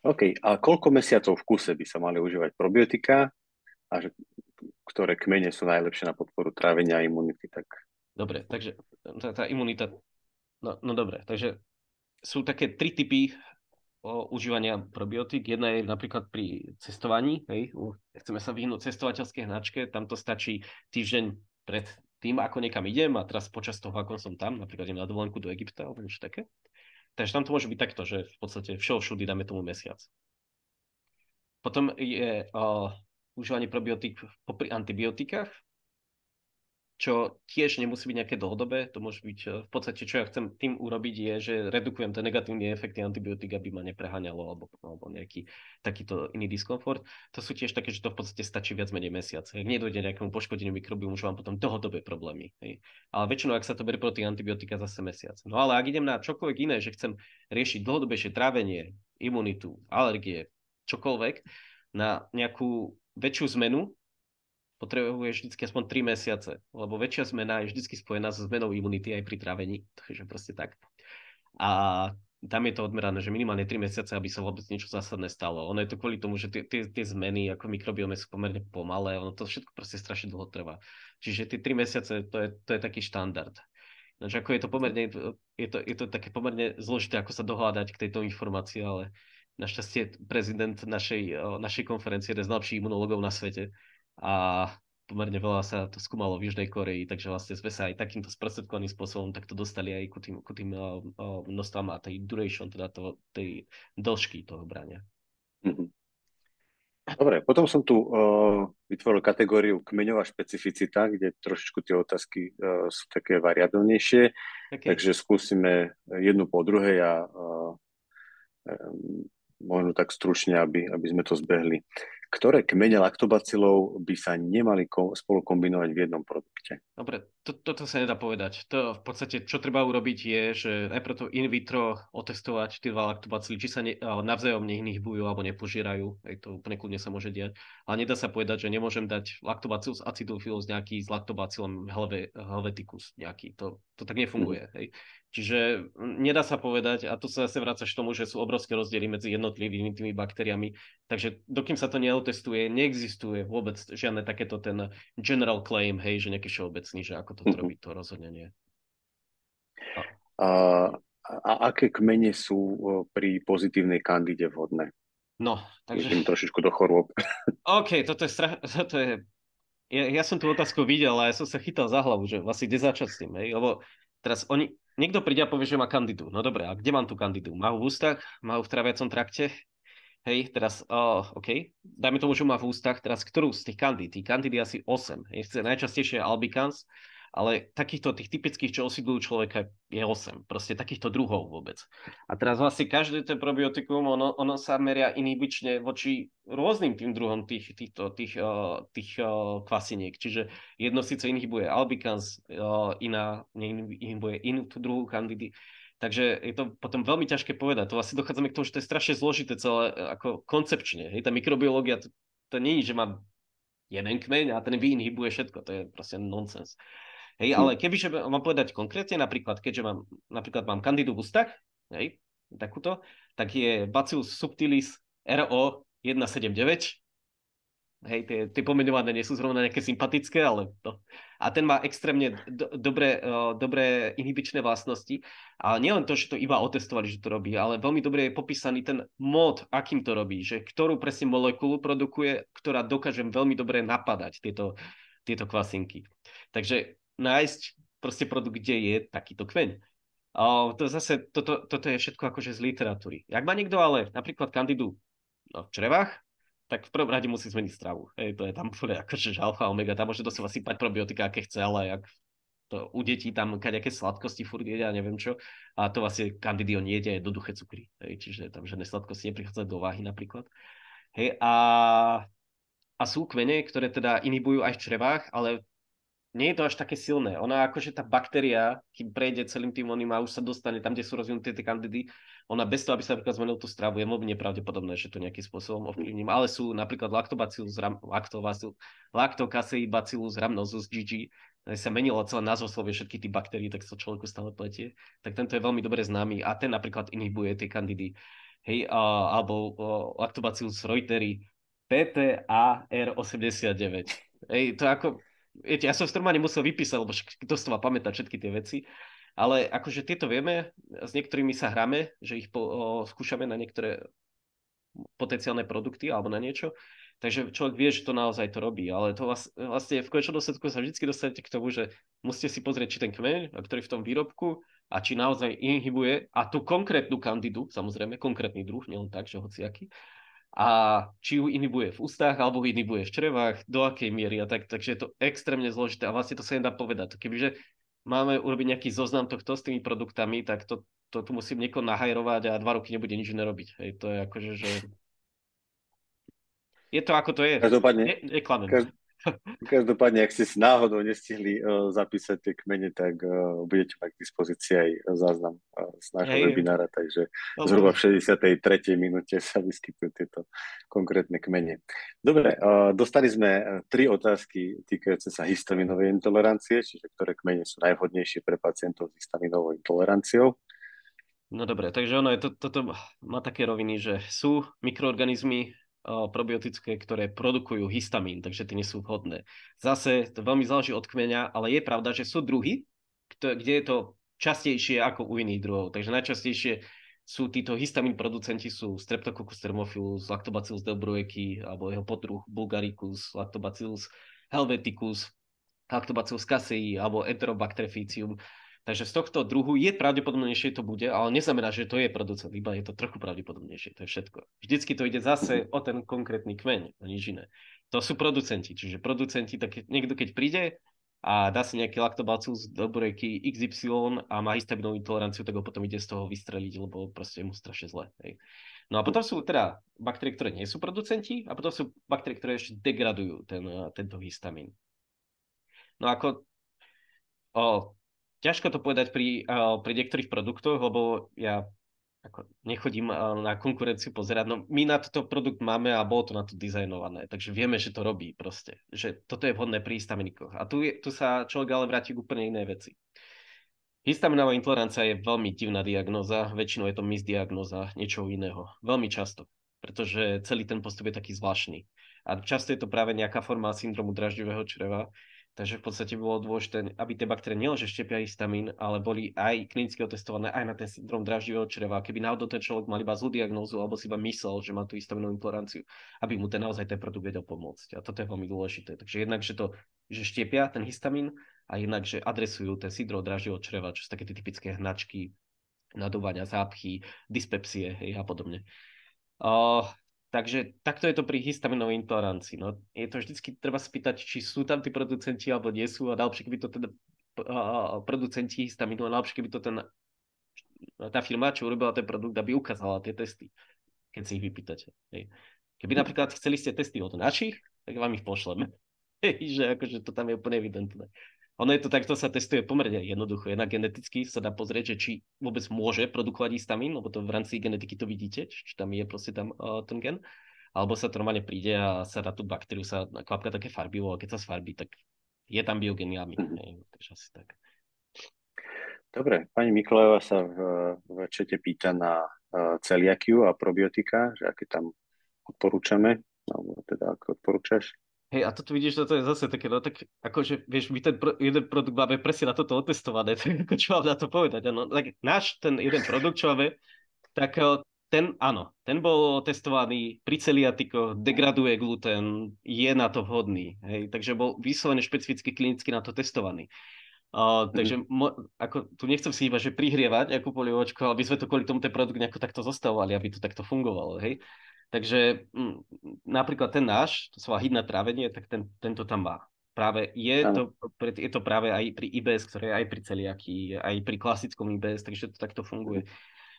OK, a koľko mesiacov v kuse by sa mali užívať probiotika a ktoré kmene sú najlepšie na podporu trávenia a imunity? Tak... Dobre, takže tá imunita... No dobre, takže sú také tri typy užívania probiotík. Jedna je napríklad pri cestovaní. Hej. Chceme sa vyhnúť cestovateľskej hnačke, tam to stačí týždeň pred tým, ako niekam idem a teraz počas toho, ako som tam, napríklad idem na dovolenku do Egypta alebo niečo také. Takže tam to môže byť takto, že v podstate všudy dáme tomu mesiac. Potom je užívanie probiotík popri antibiotikách, čo tiež nemusí byť nejaké dlhodobé, to môže byť v podstate, čo ja chcem tým urobiť je, že redukujem ten negatívne efekty antibiotík, aby ma nepreháňalo alebo nejaký takýto iný diskomfort. To sú tiež také, že to v podstate stačí viac menej mesiac. Ak nedojde nejakému poškodeniu mikrobiomu, už mám potom dlhodobé problémy. Hej. Ale väčšinou, ak sa to berie proti antibiotika, zase mesiac. No ale ak idem na čokoľvek iné, že chcem riešiť dlhodobejšie trávenie, imunitu, alergie, čokoľvek, na nejakú väčšiu zmenu, potrebuješ vždy aspoň 3 mesiace, lebo väčšia zmena je vždy spojená so zmenou imunity aj pri trávení, takže proste tak. A tam je to odmerané, že minimálne 3 mesiace, aby sa vôbec niečo zásadné stalo. Ono je to kvôli tomu, že tie zmeny ako mikrobiome sú pomerne pomalé, ono to všetko proste strašne dlho trvá. Čiže tie 3 mesiace, to je taký štandard. Takže ako je to pomerne, je to také pomerne zložité, ako sa dohľadať k tejto informácii, ale našťastie prezident našej konferencie je jeden z najlepších imunológov na svete a pomerne veľa sa to skúmalo v Južnej Koreji, takže vlastne sme sa aj takýmto sprostredkovaným spôsobom takto dostali aj ku tým množstvám a tej duration, teda tej dĺžky toho brania. Mm-hmm. Dobre, potom som tu vytvoril kategóriu kmeňová špecificita, kde trošičku tie otázky sú také variabilnejšie, OK. takže skúsime jednu po druhej a možno tak stručne, aby sme to zbehli. Ktoré kmene laktobacilov by sa nemali spolu kombinovať v jednom produkte? Dobre, toto sa nedá povedať. To v podstate, čo treba urobiť je, že najprv to in vitro otestovať tie dva laktobacily, či sa navzájom neinhibujú alebo nepožierajú. Hej, to úplne kľudne sa môže diať. Ale nedá sa povedať, že nemôžem dať lactobacillus acidophilus nejaký s lactobacillom helveticus nejaký. To tak Mhm. nefunguje. Hej. Čiže nedá sa povedať, a tu sa zase vrácaš k tomu, že sú obrovské rozdiely medzi jednotlivými tými baktériami. Takže dokým sa to neotestuje, neexistuje vôbec žiadne takéto ten general claim, hej, že nejaký všeobecný, že ako toto Mhm. robiť, to rozhodne nie. A, A, a aké kmene sú pri pozitívnej kandide vhodné? no, takže, Idem trošičku do chorôb. OK, toto je, ja som tú otázku videl a ja som sa chytal za hlavu, že vlastne kde začať s tým, hej, lebo teraz niekto príde a povie, že má kandidu. No dobre, a kde mám tú kandidu? Má ho v ústach? Má ho v traviacom trakte? Hej, teraz, OK, dajme tomu, že má v ústach, teraz ktorú z tých kandid? Tých kandid je asi 8. Hej, najčastejšie je albicans, ale takýchto tých typických, čo osídlujú človeka, je 8. Proste takýchto druhov vôbec. A teraz vlastne každé ten probiotikum, ono sa meria inhibične voči rôznym tým druhom tých kvasiniek. Čiže jedno síce inhibuje albicans, iná inhibuje inú tú druhú kandidy. Takže je to potom veľmi ťažké povedať. To asi dochádzame k tomu, že to je strašne zložité celé ako koncepčne. Hej, tá mikrobiológia, to nie je, že mám jeden kmeň a ten vyinhibuje všetko. To je proste nonsens. Hej, Hm. ale kebyže mám povedať konkrétne, napríklad, keďže mám kandidu v ústach, hej, takúto, tak je Bacillus subtilis RO 179. Hej, tie pomenované nie sú zrovna nejaké sympatické, ale to. A ten má extrémne dobré inhibičné vlastnosti. A nielen to, že to iba otestovali, že to robí, ale veľmi dobre je popísaný ten mód, akým to robí, že ktorú presne molekulu produkuje, ktorá dokáže veľmi dobre napadať tieto kvasinky. Takže nájsť proste produkt, kde je takýto kmeň. To zase, toto je všetko akože z literatúry. Jak má niekto ale napríklad kandidu v črevách, tak v prvom rade musí zmeniť stravu. Hej, to je tam úplne akože že alfa omega, tam môže doslova sypať probiotika, aké chce, ale ak to u detí tam kadejaké sladkosti furt jedia, neviem čo, a to vlastne kandidion jedia je jednoduché cukry. Hej, čiže tam žiadne sladkosti neprichádzajú do váhy napríklad. Hej, a sú kmene, ktoré teda inhibujú aj v črevách, ale nie je to až také silné. Ona akože tá baktéria, kým prejde celým tým oným a už sa dostane tam, kde sú rozvinuté tie kandidy, ona bez toho, aby sa napríklad zmenil tú stravu, je veľmi nepravdepodobné, že to nejakým spôsobom ovplyvním. Ale sú napríklad lactobacillus rhamnosus GG, sa menila celá názvoslovie všetky tie baktérie, tak sa človeku stále pletie. Tak tento je veľmi dobre známy a ten napríklad inhibuje tie kandidy. Hej, alebo Lactobacillus reuteri PTAR89. Hej, to ako, viete, ja som v Stromane musel vypísať, lebo kto z toho má pamätať všetky tie veci. Ale akože tieto vieme, s niektorými sa hráme, že ich skúšame na niektoré potenciálne produkty alebo na niečo. Takže človek vie, že to naozaj to robí, ale to vlastne v konečnom dôsledku sa vždy dostanete k tomu, že musíte si pozrieť, či ten kmeň, ktorý je v tom výrobku a či naozaj inhibuje a tú konkrétnu kandidu, samozrejme, konkrétny druh, nielen tak, že hociaký, a či ju inhibuje v ústach alebo ju inhibuje v črevách, do akej miery a tak, takže je to extrémne zložité a vlastne to sa nedá povedať. Kebyže máme urobiť nejaký zoznam tohto s tými produktami, tak to tu musím niekoho nahajrovať a 2 roky nebude nič nerobiť. Hej, to je akože, že je to ako to je. Každopádne, Neklamem. Každopádne, ak ste si náhodou nestihli zapísať tie kmene, tak budete mať k dispozícii aj záznam z nášho Hej, webinára, takže lebo, zhruba v 63. minúte sa vyskytujú tieto konkrétne kmene. Dobre, dostali sme 3 otázky týkajúce sa histaminovej intolerancie, čiže ktoré kmene sú najvhodnejšie pre pacientov s histaminovou intoleranciou. no dobre, takže ono je toto má také roviny, že sú mikroorganizmy probiotické, ktoré produkujú histamín, takže tie nie sú vhodné. Zase to veľmi záleží od kmeňa, ale je pravda, že sú druhy, kde je to častejšie ako u iných druhov. Takže najčastejšie sú títo histamín producenti sú Streptococcus thermophilus, Lactobacillus delbrueckii, alebo jeho podruh Bulgaricus, Lactobacillus helveticus, Lactobacillus casei alebo Enterobacter faecium. Takže z tohto druhu je pravdepodobnejšie to bude, ale neznamená, že to je producent, iba je to trochu pravdepodobnejšie, to je všetko. Vždycky to ide zase o ten konkrétny kmeň, o nič iné. To sú producenti, čiže producenti, tak niekto keď príde a dá si nejaký laktobacillus do bureky XY a má histaminovú intoleranciu, tak ho potom ide z toho vystreliť, lebo proste je mu strašne zle. Hej. No a potom sú teda baktérie, ktoré nie sú producenti a potom sú baktérie, ktoré ešte degradujú tento histamín. No ako ťažko to povedať pri niektorých produktoch, lebo ja ako nechodím na konkurenciu pozerať. No my na toto produkt máme a bolo to na to dizajnované, takže vieme, že to robí proste. Že toto je vhodné pri histaminikoch. A tu sa človek ale vráti k úplne inej veci. Histaminová intolerancia je veľmi divná diagnóza, väčšinou je to misdiagnóza niečoho iného. Veľmi často, pretože celý ten postup je taký zvláštny. A často je to práve nejaká forma syndromu draždivého čreva, takže v podstate bolo dôležité, aby tie baktérie nielenže štiepia histamín, ale boli aj klinicky otestované aj na ten syndrom draždivého čreva. Keby náhodou ten človek mal iba zlú diagnózu alebo si iba myslel, že má tú histaminovú intoleranciu, aby mu naozaj ten produkt vedel pomôcť. A toto je veľmi dôležité. Takže jednak, že štiepia ten histamín, a jednak, že adresujú ten syndrom draždivého čreva, čo sú také tie typické hnačky, nadúvania, zápchy, dyspepsie a podobne. Takže takto je to pri histaminovej intolerancii. No, je to vždycky treba spýtať, či sú tam tí producenti alebo nie sú, a najlepšie, keby to teda producenti histaminu, a najlepšie, keby to tá firma, čo urobila ten produkt, aby ukázala tie testy, keď si ich vypýtate. Hej. Keby napríklad chceli ste testy od našich, tak vám ich pošleme. Že akože to tam je úplne evidentné. Ono je to takto, sa testuje pomerne jednoducho. Jednak geneticky sa dá pozrieť, že či vôbec môže produkovať histamín, lebo to v rámci genetiky to vidíte, či tam je proste tam ten gen. Alebo sa to normálne príde a sa na tú baktériu sa kvapka také farbivo, a keď sa sfarbí, tak je tam biogen amín. Takže asi tak. Dobre, pani Mikolajová sa v čete pýta na celiakiu a probiotika, že aké tam odporúčame, alebo teda ako odporúčaš? Hej, a toto vidíš, toto je zase také, no tak akože, vieš, my ten jeden produkt máme presne na toto otestované, tak ako čo mám na to povedať, ano, tak náš ten jeden produkt, čo máme, tak ten, áno, ten bol testovaný pri celiatikoch, degraduje gluten, je na to vhodný, hej, takže bol vyslovene špecificky klinicky na to testovaný. Takže ako, tu nechcem si iba, že prihrievať nejakú polievočku, ale by sme to kvôli tomu ten produkt nejako takto zostavovali, aby to takto fungovalo, hej. Takže napríklad ten náš, to sa volá hydné trávenie, tak tento tam má. Práve je to práve aj pri IBS, ktoré je aj pri celiakii, aj pri klasickom IBS, takže to takto funguje.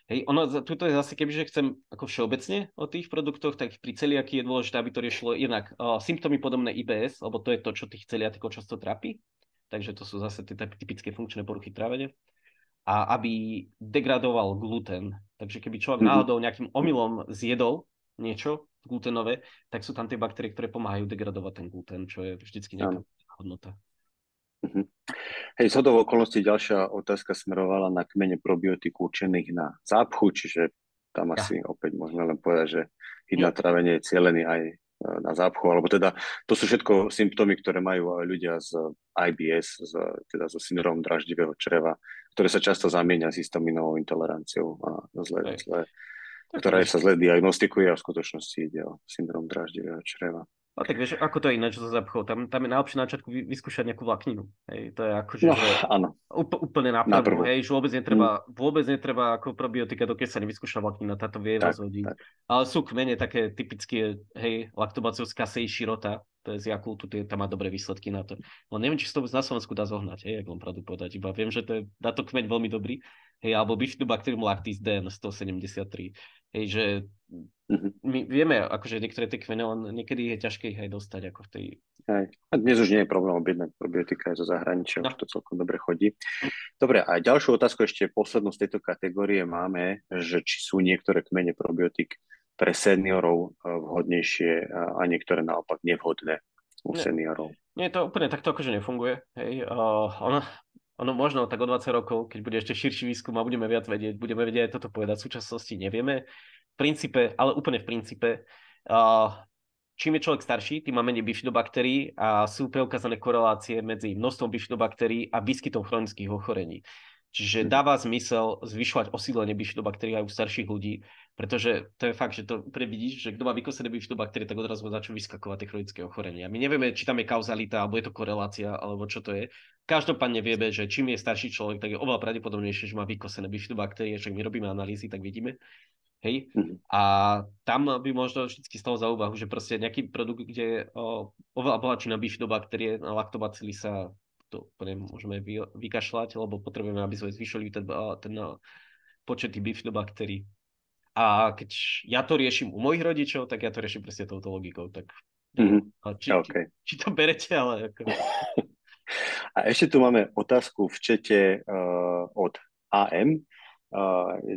Hej, tuto je zase, kebyže chcem ako všeobecne o tých produktoch, tak pri celiakii je dôležité, aby to riešilo jednak symptómy podobné IBS, lebo to je to, čo tých celiatikov často trápi. Takže to sú zase tie typické funkčné poruchy trávenia. A aby degradoval gluten. Takže keby človek náhodou nejakým omylom zjedol niečo glutenové, tak sú tam tie baktérie, ktoré pomáhajú degradovať ten gluten, čo je vždycky nejaká hodnota. Hej, zhodou okolností ďalšia otázka smerovala na kmene probiotiku určených na zápchu, čiže tam asi opäť môžeme len povedať, že hydné trávenie je cielený aj na zápchu, alebo teda to sú všetko symptómy, ktoré majú aj ľudia z IBS, teda zo syndromom draždivého čreva, ktoré sa často zamieňa s histaminovou intoleranciou a ktorá sa zle diagnostikuje, a v skutočnosti ide o syndrom draždivého čreva. A tak vieš, ako to je ináč so zápchou? Tam je najlepšie na začiatku vyskúšať nejakú vlákninu. Hej, to je akože áno. Úplne na prvú, hej, že vôbec netreba ako probiotika, dokiaľ sa nevyskúša vláknina, táto vie rozhodiť. Ale sú kmene také typické, hej, Lactobacillus casei shirota, to je z Yakultu, tam má dobré výsledky na to. No neviem, či sa to na Slovensku dá zohnať, hej, ako mám pravdu povedať, iba viem, že to je na to kmeň veľmi dobrý. Hej, alebo Bifidobacterium lactis DN 173. Hej, že my vieme, akože niektoré tie kmene, len niekedy je ťažké ich aj dostať ako v tej... Hej. A dnes už nie je problém objednať probiotika aj zo zahraničia, už to celkom dobre chodí. Dobre, a ďalšiu otázku, ešte poslednú z tejto kategórie máme, že či sú niektoré kmene probiotik pre seniorov vhodnejšie a niektoré naopak nevhodné u seniorov. Nie, to úplne takto akože nefunguje. Hej. Ono možno tak o 20 rokov, keď bude ešte širší výskum a budeme viac vedieť, budeme vedieť aj toto povedať. V súčasnosti nevieme. V princípe, ale úplne v princípe, čím je človek starší, tým má menej bifidobaktérií a sú preukázané korelácie medzi množstvom bifidobaktérií a výskytom chronických ochorení. Čiže dáva zmysel zvyšovať osídlenie bifidobakterií aj u starších ľudí, pretože to je fakt, že to previdíš, že kto má vykosené bifidobakterie, tak odrazu začnú vyskakovať tie chronické ochorenia. My nevieme, či tam je kauzalita, alebo je to korelácia, alebo čo to je. Každopádne vieme, že čím je starší človek, tak je oveľa pravdepodobnejšie, že má vykosené bifidobakterie, však my robíme analýzy, tak vidíme. Hej. A tam by možno vždy stalo za úvahu, že proste nejaký produkt, kde je oveľa bohatší na bifidobakterie, na laktobacily sa to môžeme vykašľať, lebo potrebujeme, aby sme zvyšili ten počet tých bifidobakterií. A keď ja to riešim u mojich rodičov, tak ja to riešim presne touto logikou. Tak, či to berete, ale... A ešte tu máme otázku v čete od AM,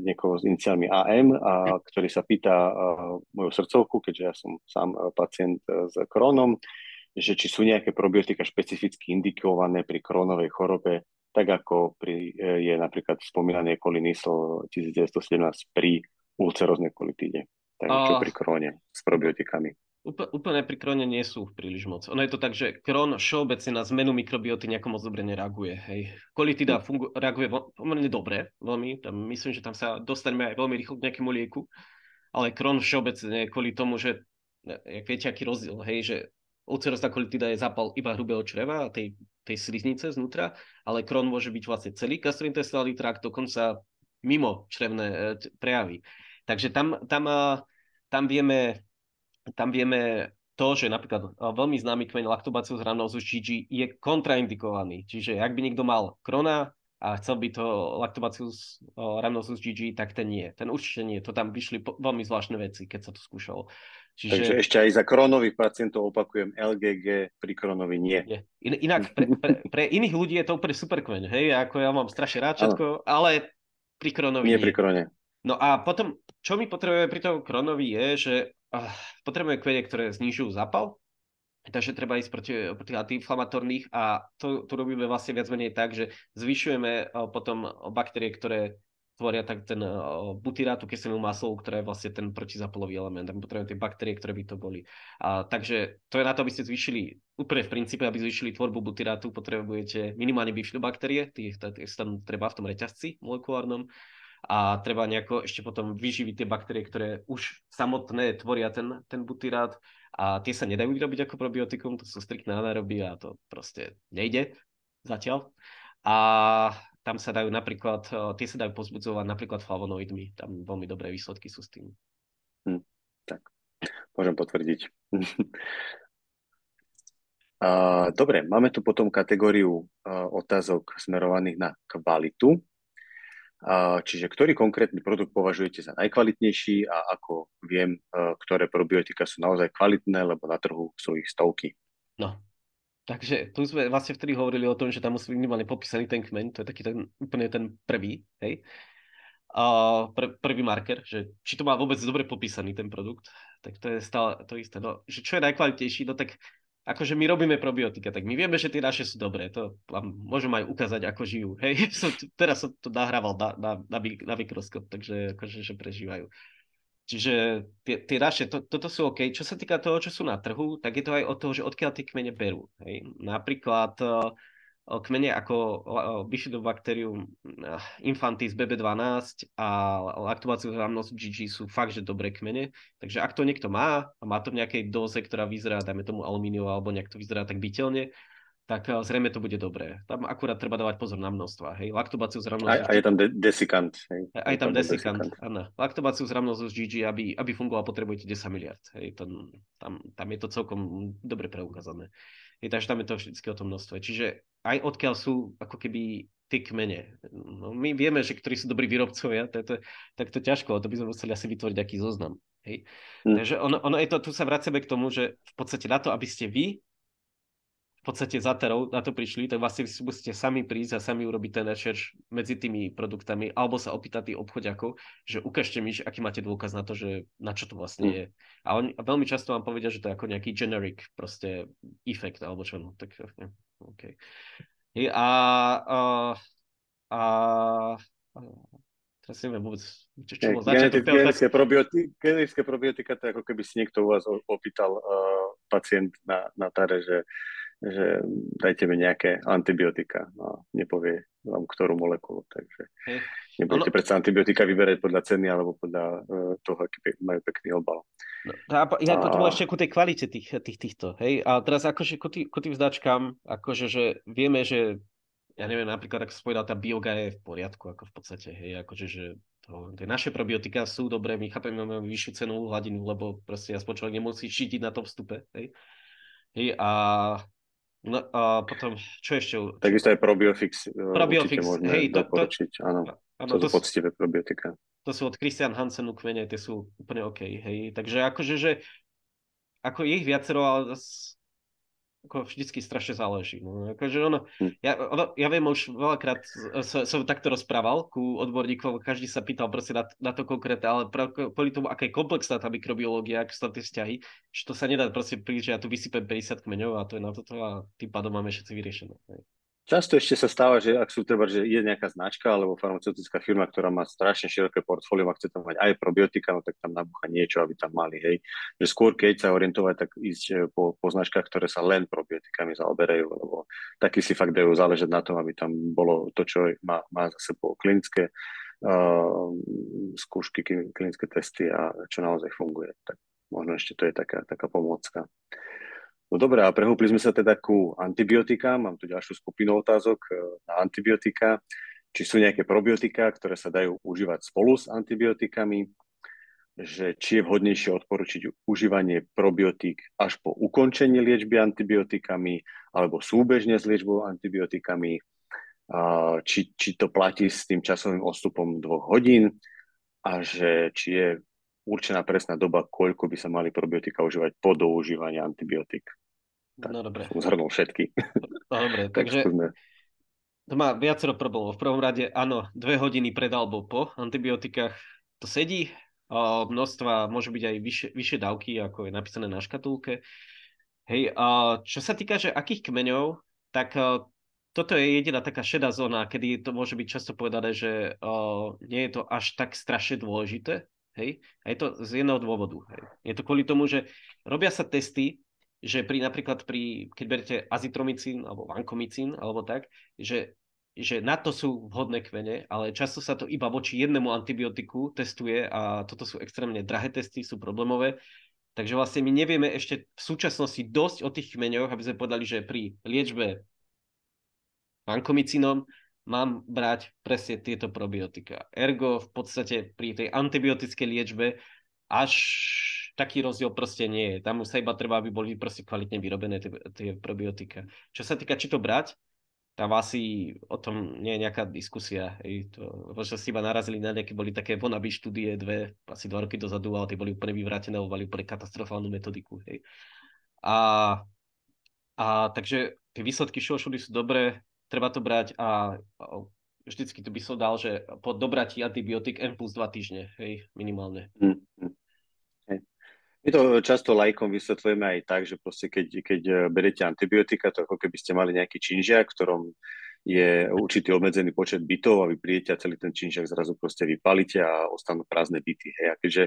niekoho s iniciálmi AM, ktorý sa pýta moju srdcovku, keďže ja som sám pacient s Crohnom, že či sú nejaké probiotika špecificky indikované pri Crohnovej chorobe, tak ako je napríklad spomínané Kolinisol 1917 pri ulceróznej kolitíde. Takže čo pri Crohne s probiotikami? Úplne pri Crohne nie sú príliš moc. Ono je to tak, že Crohn všeobecne na zmenu mikrobioty nejako moc dobre nereaguje. Hej. Kolitída reaguje pomerne dobre, veľmi. Myslím, že tam sa dostaneme aj veľmi rýchlo k nejakému lieku. Ale Crohn všeobecne kvôli tomu, že jak viete, aký rozdiel, hej, že ulcerózna kolitída je zápal iba hrubého čreva a tej sliznice znútra, ale Crohn môže byť vlastne celý gastrointestinálny trakt, dokonca mimo črevné prejavy. Takže tam vieme to, že napríklad veľmi známy kmeň Lactobacillus rhamnosus GG je kontraindikovaný. Čiže ak by niekto mal Crohna a chcel by to Lactobacillus rhamnosus GG, tak ten nie. Ten určite nie. To tam vyšli veľmi zvláštne veci, keď sa to skúšalo. Takže ešte aj za Crohnových pacientov opakujem, LGG pri Crohnovi nie. Inak pre iných ľudí je to úplne super kmeň. Hej, ako ja mám strašne rád všetko, ale pri Crohnovi nie. Pri Crohne. No a potom, čo my potrebujeme pri tom Crohnovi je, že potrebujeme kmene, ktoré znižujú zápal, takže treba ísť proti antiinflamatórnych a to robíme vlastne viac menej tak, že zvyšujeme potom baktérie, ktoré tvoria tak ten butyrátu kyselinu maslovú, ktorá je vlastne ten protizápalový element. A my potrebujeme tie baktérie, ktoré by to boli. Takže to je na to, aby ste zvýšili, úplne v princípe, aby zvýšili tvorbu butyrátu, potrebujete minimálne bifidobaktérie, tých tam treba v tom reťazci molekulárnom. A treba nejako ešte potom vyživiť tie baktérie, ktoré už samotné tvoria ten butyrát a tie sa nedajú vyrobiť ako probiotikum, to sú striktné anaeroby a to proste nejde zatiaľ. A tam sa dajú napríklad, tie sa dajú pozbudzovať napríklad flavonoidmi, tam veľmi dobré výsledky sú s tým. Tak, môžem potvrdiť. Dobre, máme tu potom kategóriu otázok smerovaných na kvalitu. Čiže ktorý konkrétny produkt považujete za najkvalitnejší a ako viem, ktoré probiotika sú naozaj kvalitné, lebo na trhu sú ich stovky. No, takže tu sme vlastne vtedy hovorili o tom, že tam musí byť minimálne popísaný ten kmeň, to je taký úplne ten prvý, hej. Prvý marker, že či to má vôbec dobre popísaný ten produkt, tak to je stále to isté. No, že čo je najkvalitnejší, no tak akože my robíme probiotika, tak my vieme, že tie naše sú dobré, to vám môžem aj ukázať, ako žijú. Hej, teraz som to nahrával na mikroskop, takže akože, že prežívajú. Čiže tie naše, toto sú OK. Čo sa týka toho, čo sú na trhu, tak je to aj od toho, že odkiaľ tie kmene berú. Hej. Napríklad kmene ako Bifidobacterium infantis BB12 a Lactobacillus rhamnosus GG sú fakt, že dobré kmene. Takže ak to niekto má a má to v nejakej dóze, ktorá vyzerá, dajme tomu alumínium, alebo nejak to vyzerá tak byteľne, tak zrejme to bude dobré. Tam akurát treba dávať pozor na množstva. Hej. Lactobacillus rhamnosus GG. A je tam desikant. Aj tam desikant, áno. Lactobacillus rhamnosus GG, aby fungoval, potrebujete 10 miliard. Hej. Tam je to celkom dobre preukázané. Takže tam je to vždy o tom množstve. Čiže aj odkiaľ sú ako keby tie kmene. No, my vieme, že ktorí sú dobrí výrobcovia, tak to ťažko, ale to by sme museli asi vytvoriť aký zoznam. Hej. Takže ono je to, tu sa vraceme k tomu, že v podstate na to, aby ste vy v podstate za terou na to prišli, tak vlastne si musíte sami prísť a sami urobiť ten research medzi tými produktami, alebo sa opýtať tých obchodiakov, že ukážte mi, aký máte dôkaz na to, že na čo to vlastne je. A oni veľmi často vám povedia, že to je ako nejaký generic proste efekt, alebo čo, no, tak OK. Teraz neviem vôbec, čo bol začiatok. Generické probiotika, to je ako keby si niekto u vás opýtal pacient na tare, že že dajte mi nejaké antibiotika a nepovie vám, ktorú molekulu. Takže Hej. nebudete Ono, predsa antibiotika vyberať podľa ceny alebo podľa toho, aký majú pekný obal. no, ja potom A, ešte ku tej kvalite týchto, hej. A teraz akože ku tým značkám, akože, že vieme, že ja neviem, napríklad, ako si povedal, tá bioga je v poriadku, ako v podstate, hej, akože, že tie naše probiotika sú dobré, my chápeme, máme vyššiu cenovú hladinu, lebo proste aspoň človek nemusí šítiť na tom vstupe, hej. Hej, no, a potom, čo ešte? takisto aj Probiofix určite Probiofix, môžeme hej, doporučiť. Áno, áno, to sú poctivé probiotika. to sú od Christian Hansenu kmene, tie sú úplne OK, hej. Takže akože, že ako je ich viacero, ale ako vždycky strašne záleží. No. Akože Hm. ja viem, už veľakrát som takto rozprával ku odborníkom, každý sa pýtal proste na to konkrétne, ale kvôli tomu, aká je komplexná tá mikrobiológia, aké sú tam tie vzťahy, že to sa nedá proste príliš, že ja tu vysypem 50 kmeňov a to je na toto a tým pádom máme všetci vyriešené. Hej. Často ešte sa stáva, že ak sú treba, že je nejaká značka alebo farmaceutická firma, ktorá má strašne široké portfólio a chce tam mať aj probiotika, no tak tam nabúcha niečo, aby tam mali, hej. Že skôr keď sa orientovať, tak ísť po značkách, ktoré sa len probiotikami zaoberajú, lebo takí si fakt dajú záležať na tom, aby tam bolo to, čo má za sebou klinické skúšky, klinické testy a čo naozaj funguje. Tak možno ešte to je taká pomôcka. No dobré, a prehúpli sme sa teda ku antibiotikám. Mám tu ďalšiu skupinu otázok na antibiotika. Či sú nejaké probiotika, ktoré sa dajú užívať spolu s antibiotikami, že či je vhodnejšie odporučiť užívanie probiotík až po ukončení liečby antibiotikami alebo súbežne s liečbou antibiotikami, či to platí s tým časovým odstupom 2 hodín a že či je určená presná doba, koľko by sa mali probiotika užívať po doužívaní antibiotík. Tak No dobre, som zhrnul všetky. no dobre, Tak takže skúsme. to má viacero problémov. V prvom rade, áno, 2 hodiny pred alebo po antibiotikách to sedí. Množstva môžu byť aj vyššie dávky, ako je napísané na škatulke. Hej, a čo sa týka, že akých kmeňov, tak toto je jediná taká šedá zóna, kedy to môže byť často povedané, že nie je to až tak strašne dôležité. Hej, a je to z jedného dôvodu. Hej. Je to kvôli tomu, že robia sa testy, že napríklad keď berete azitromycín alebo vankomycín alebo tak, že na to sú vhodné kmene, ale často sa to iba voči jednému antibiotiku testuje a toto sú extrémne drahé testy, sú problémové. Takže vlastne my nevieme ešte v súčasnosti dosť o tých kmeňoch, aby sme povedali, že pri liečbe vankomycínom mám brať presne tieto probiotika. Ergo v podstate pri tej antibiotickej liečbe až taký rozdiel proste nie je. Tam sa iba treba, aby boli proste kvalitne vyrobené tie probiotika. Čo sa týka, či to brať, tam asi o tom nie je nejaká diskusia. Možno si iba narazili na nejaké, boli také wannabe štúdie asi 2 roky dozadu, ale tie boli úplne vyvrátené, mali úplne katastrofálnu metodiku. Hej. A, takže tie výsledky štúdy sú dobré, treba to brať a vždycky tu by som dal, že po dobratí antibiotik N plus 2 týždne, hej, minimálne. Hej. My to často laikom vysvetľujeme aj tak, že proste keď berete antibiotika, to ako keby ste mali nejaký činžiak, v ktorom je určitý obmedzený počet bytov a vy prídete a celý ten činžiak zrazu proste vypalíte a ostanú prázdne byty. Hej. A keďže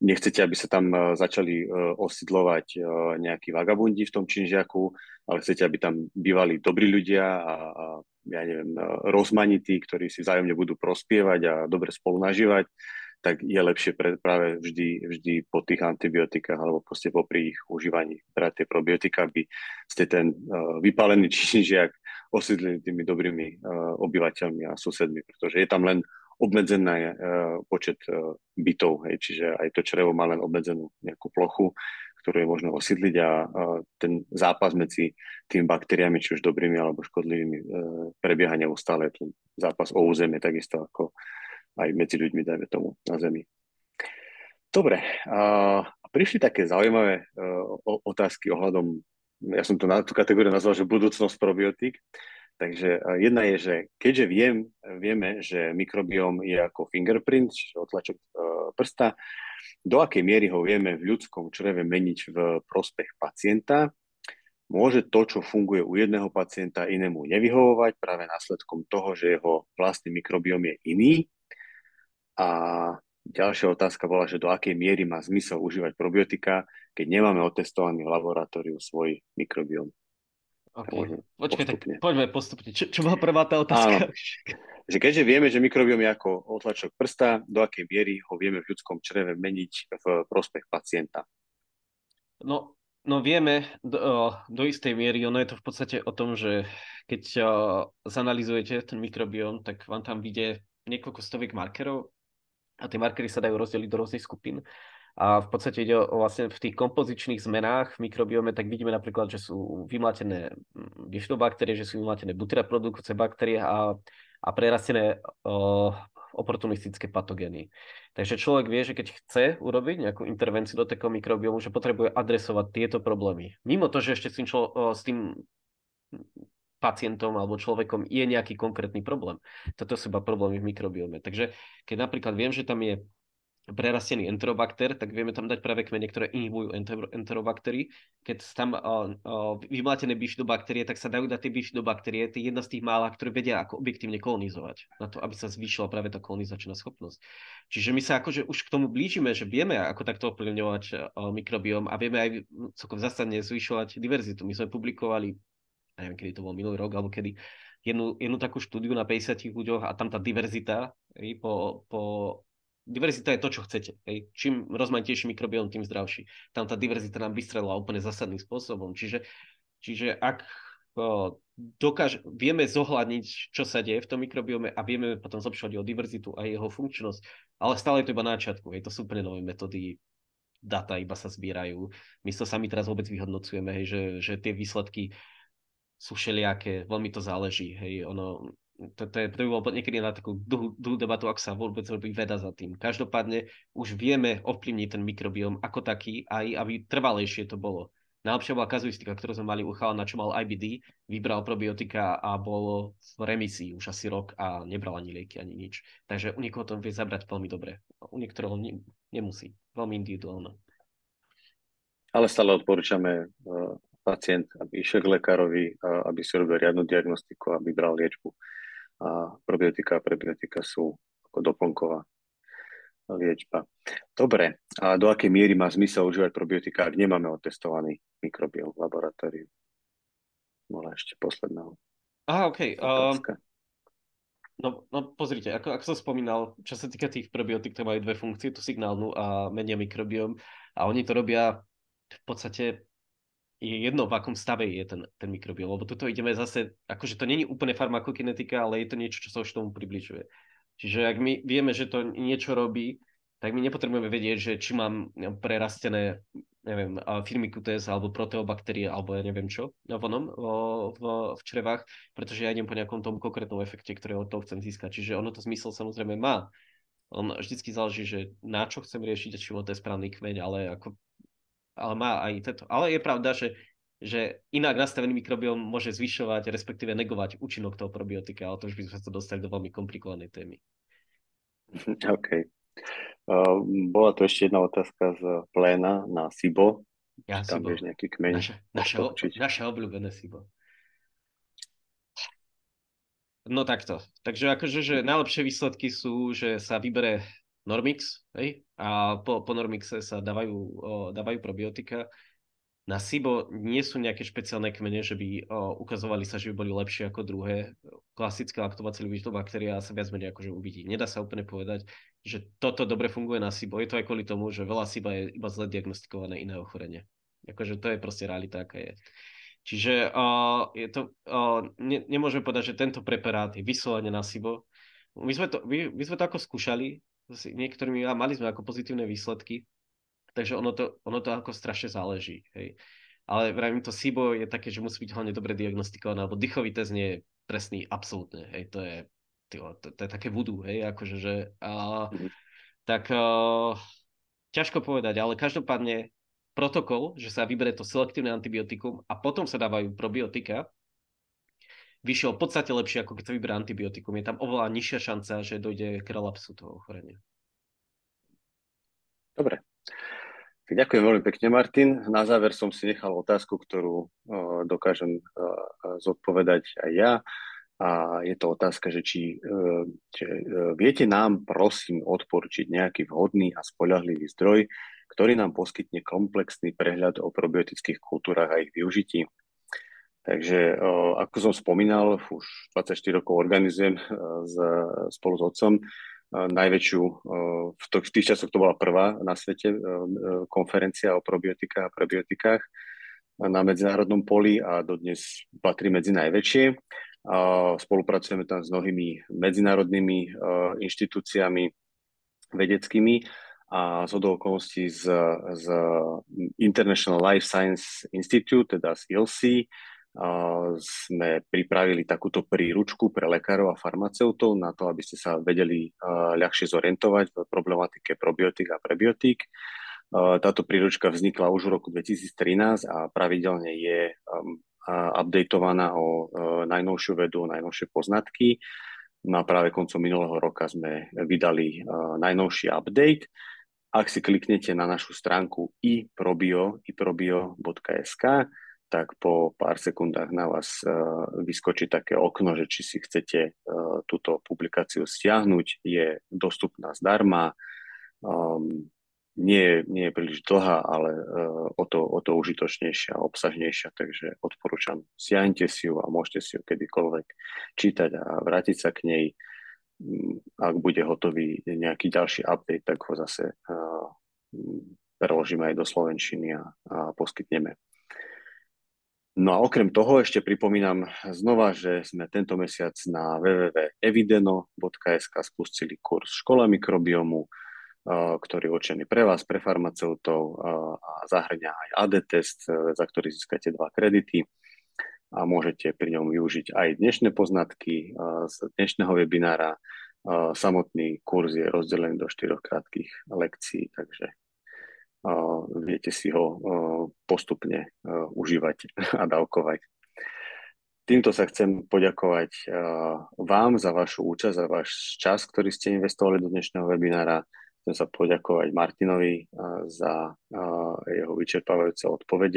nechcete, aby sa tam začali osidlovať nejakí vagabundi v tom činžiaku, ale chcete, aby tam bývali dobrí ľudia a ja neviem, rozmanití, ktorí si vzájomne budú prospievať a dobre spolu nažívať, tak je lepšie práve vždy po tých antibiotikách alebo proste popri ich užívaní brať tie probiotika, aby ste ten vypálený činžiak osídlili tými dobrými obyvateľmi a susedmi, pretože je tam len obmedzený počet bytov, hej, čiže aj to črevo má len obmedzenú nejakú plochu, ktorú je možné osídliť a ten zápas medzi tými baktériami, či už dobrými alebo škodlivými, prebieha neustále. Ten zápas o územie takisto ako aj medzi ľuďmi, dajme tomu, na Zemi. Dobre, prišli také zaujímavé otázky ohľadom, ja som to na tú kategóriu nazval, že budúcnosť probiotík. Takže jedna je, že keďže vieme, že mikrobióm je ako fingerprint, čiže otlačok prsta, do akej miery ho vieme v ľudskom čreve meniť v prospech pacienta. Môže to, čo funguje u jedného pacienta, inému nevyhovovať práve následkom toho, že jeho vlastný mikrobióm je iný. A ďalšia otázka bola, že do akej miery má zmysel užívať probiotika, keď nemáme otestovaný v laboratóriu svoj mikrobióm. OK. Môžeme Počkaj, tak postupne. poďme postupne. Čo bola prvá tá Áno, otázka? že keďže vieme, že mikrobióm je ako otlačok prsta, do akej miery ho vieme v ľudskom čreve meniť v prospech pacienta? No, no vieme do istej miery, ono je to v podstate o tom, že keď zanalizujete ten mikrobióm, tak vám tam vyjde niekoľko stoviek markerov a tie markery sa dajú rozdeliť do rôznych skupín. A v podstate ide o vlastne v tých kompozičných zmenách v mikrobiome, tak vidíme napríklad, že sú vymlátené bifidobaktérie, že sú vymlátené butyroprodukujúce baktérie a prerastené oportunistické patogény. Takže človek vie, že keď chce urobiť nejakú intervenciu do takého mikrobiomu, že potrebuje adresovať tieto problémy. Mimo to, že ešte s tým pacientom alebo človekom je nejaký konkrétny problém. Toto sú iba problémy v mikrobiome. Takže keď napríklad viem, že tam je prerastený enterobakter, tak vieme tam dať práve kmene, ktoré inhibujú enterobaktery. Keď tam vymlátené bifidobaktérie, tak sa dajú dať tie bifidobaktérie, tie jedna z tých mála, ktoré vedia ako objektívne kolonizovať, na to, aby sa zvýšila práve tá kolonizačná schopnosť. Čiže my sa akože už k tomu blížime, že vieme, ako takto ovplyvňovať mikrobióm a vieme aj celkom zásadne zvyšovať diverzitu. My sme publikovali, neviem, kedy to bol minulý rok, alebo kedy, jednu takú štúdiu na 50 ľuďoch a tam tá diverzita diverzita je to, čo chcete. Hej. Čím rozmanitejší mikrobióm, tým zdravší. Tam tá diverzita nám vystrelila úplne zásadným spôsobom. Čiže ak vieme zohľadniť, čo sa deje v tom mikrobiome a vieme potom zlepšovať jeho diverzitu a jeho funkčnosť, ale stále je to iba na začiatku. Hej. To sú úplne nové metódy, data iba sa zbierajú. My to sami teraz vôbec vyhodnocujeme, hej, že tie výsledky sú všelijaké, veľmi to záleží. Hej. To by bolo niekedy na takú dlhú debatu, ak sa vôbec robí veda za tým. Každopádne už vieme ovplyvniť ten mikrobióm ako taký, aj aby trvalejšie to bolo. Najlepšia bola kazuistika, ktorú sme mali u chalana, čo mal IBD, vybral probiotika a bolo v remisii už asi rok a nebral ani lieky, ani nič. Takže u niekoho to vie zabrať veľmi dobre. U niektorého nemusí. Veľmi individuálne. Ale stále odporúčame pacient, aby išiel k lekárovi, aby si robil riadnu diagnostiku, aby bral liečbu. A probiotika a prebiotika sú ako doplnková liečba. Dobre, a do akej miery má zmysel užívať probiotika, ak nemáme otestovaný mikrobióm v laboratóriu? Bola ešte posledná OK. otázka. No pozrite, ako som spomínal, čo sa týka tých probiotik, to majú dve funkcie, tú signálnu a menia mikrobióm. A oni to robia v podstate je jedno, v akom stave je ten mikrobióm, lebo tuto ideme zase, akože to není úplne farmakokinetika, ale je to niečo, čo sa už tomu približuje. Čiže ak my vieme, že to niečo robí, tak my nepotrebujeme vedieť, že či mám prerastené, neviem, firmicutes alebo proteobaktérie, alebo ja neviem čo, v črevách, pretože ja idem po nejakom tom konkrétnom efekte, ktorého to chcem získať. Čiže ono to zmysel samozrejme má. On vždycky záleží, že na čo chcem riešiť a či to je správny kmeň, ale má aj toto. Ale je pravda, že inak nastavený mikrobióm môže zvyšovať, respektíve negovať účinok toho probiotika, ale to už by sme sa dostali do veľmi komplikovanej témy. OK. Bola tu ešte jedna otázka z pléna na SIBO. Ja Či tam SIBO. vieš nejaký kmeň Naše obľúbené SIBO. No takto. Takže akože, že najlepšie výsledky sú, že sa vybere Normix, hej? A po Normixe sa dávajú probiotika. Na SIBO nie sú nejaké špeciálne kmene, že by ukazovali sa, že by boli lepšie ako druhé. Klasické laktobacillus baktéria sa viac menej akože uvidí. Nedá sa úplne povedať, že toto dobre funguje na SIBO. Je to aj kvôli tomu, že veľa SIBA je iba zle diagnostikované iné ochorenie. Akože to je proste realita, aká je. Čiže nemôžeme povedať, že tento preparát je vyslovene na SIBO. My sme to ako skúšali, niektorými mali sme ako pozitívne výsledky, takže ono to ako strašne záleží. Hej. Ale vravím, to SIBO je také, že musí byť hlavne dobre diagnostikované, alebo dýchový test nie je presný absolútne. Hej. To je také voodoo, hej, akože, tak ťažko povedať, ale každopádne protokol, že sa vyberie to selektívne antibiotikum a potom sa dávajú probiotika, vyšiel v podstate lepšie, ako keď sa vyberá antibiotikum. Je tam oveľa nižšia šanca, že dojde k relapsu toho ochorenia. Dobre. Ďakujem veľmi pekne, Martin. Na záver som si nechal otázku, ktorú dokážem zodpovedať aj ja. A je to otázka, že či viete nám, prosím, odporučiť nejaký vhodný a spoľahlivý zdroj, ktorý nám poskytne komplexný prehľad o probiotických kultúrach a ich využití. Takže ako som spomínal, už 24 rokov organizujem spolu s otcom najväčšiu, v tých časoch to bola prvá na svete konferencia o probiotikách a prebiotikách na medzinárodnom poli a dodnes patrí medzi najväčšie. Spolupracujeme tam s mnohými medzinárodnými inštitúciami vedeckými a zhodou okolností z International Life Science Institute, teda z ILC, sme pripravili takúto príručku pre lekárov a farmaceutov na to, aby ste sa vedeli ľahšie zorientovať v problematike probiotik a prebiotík. Táto príručka vznikla už v roku 2013 a pravidelne je updateovaná o najnovšiu vedu, o najnovšie poznatky. No a práve koncom minulého roka sme vydali najnovší update. Ak si kliknete na našu stránku iprobio.sk, tak po pár sekundách na vás vyskočí také okno, že či si chcete túto publikáciu stiahnuť. Je dostupná zdarma. Nie je príliš dlhá, ale o to užitočnejšia a obsažnejšia, takže odporúčam, stiahnite si ju a môžete si ju kedykoľvek čítať a vrátiť sa k nej. Ak bude hotový nejaký ďalší update, tak ho zase preložíme aj do slovenčiny a poskytneme. No a okrem toho ešte pripomínam znova, že sme tento mesiac na www.evideno.sk spustili kurz Škola mikrobiomu, ktorý je určený pre vás, pre farmaceutov a zahŕňa aj AD test, za ktorý získate 2 kredity a môžete pri ňom využiť aj dnešné poznatky z dnešného webinára. Samotný kurz je rozdelený do 4 krátkych lekcií, takže viete si ho postupne užívať a dávkovať. Týmto sa chcem poďakovať vám za vašu účasť, za váš čas, ktorý ste investovali do dnešného webinára. Chcem sa poďakovať Martinovi za jeho vyčerpávajúce odpovede.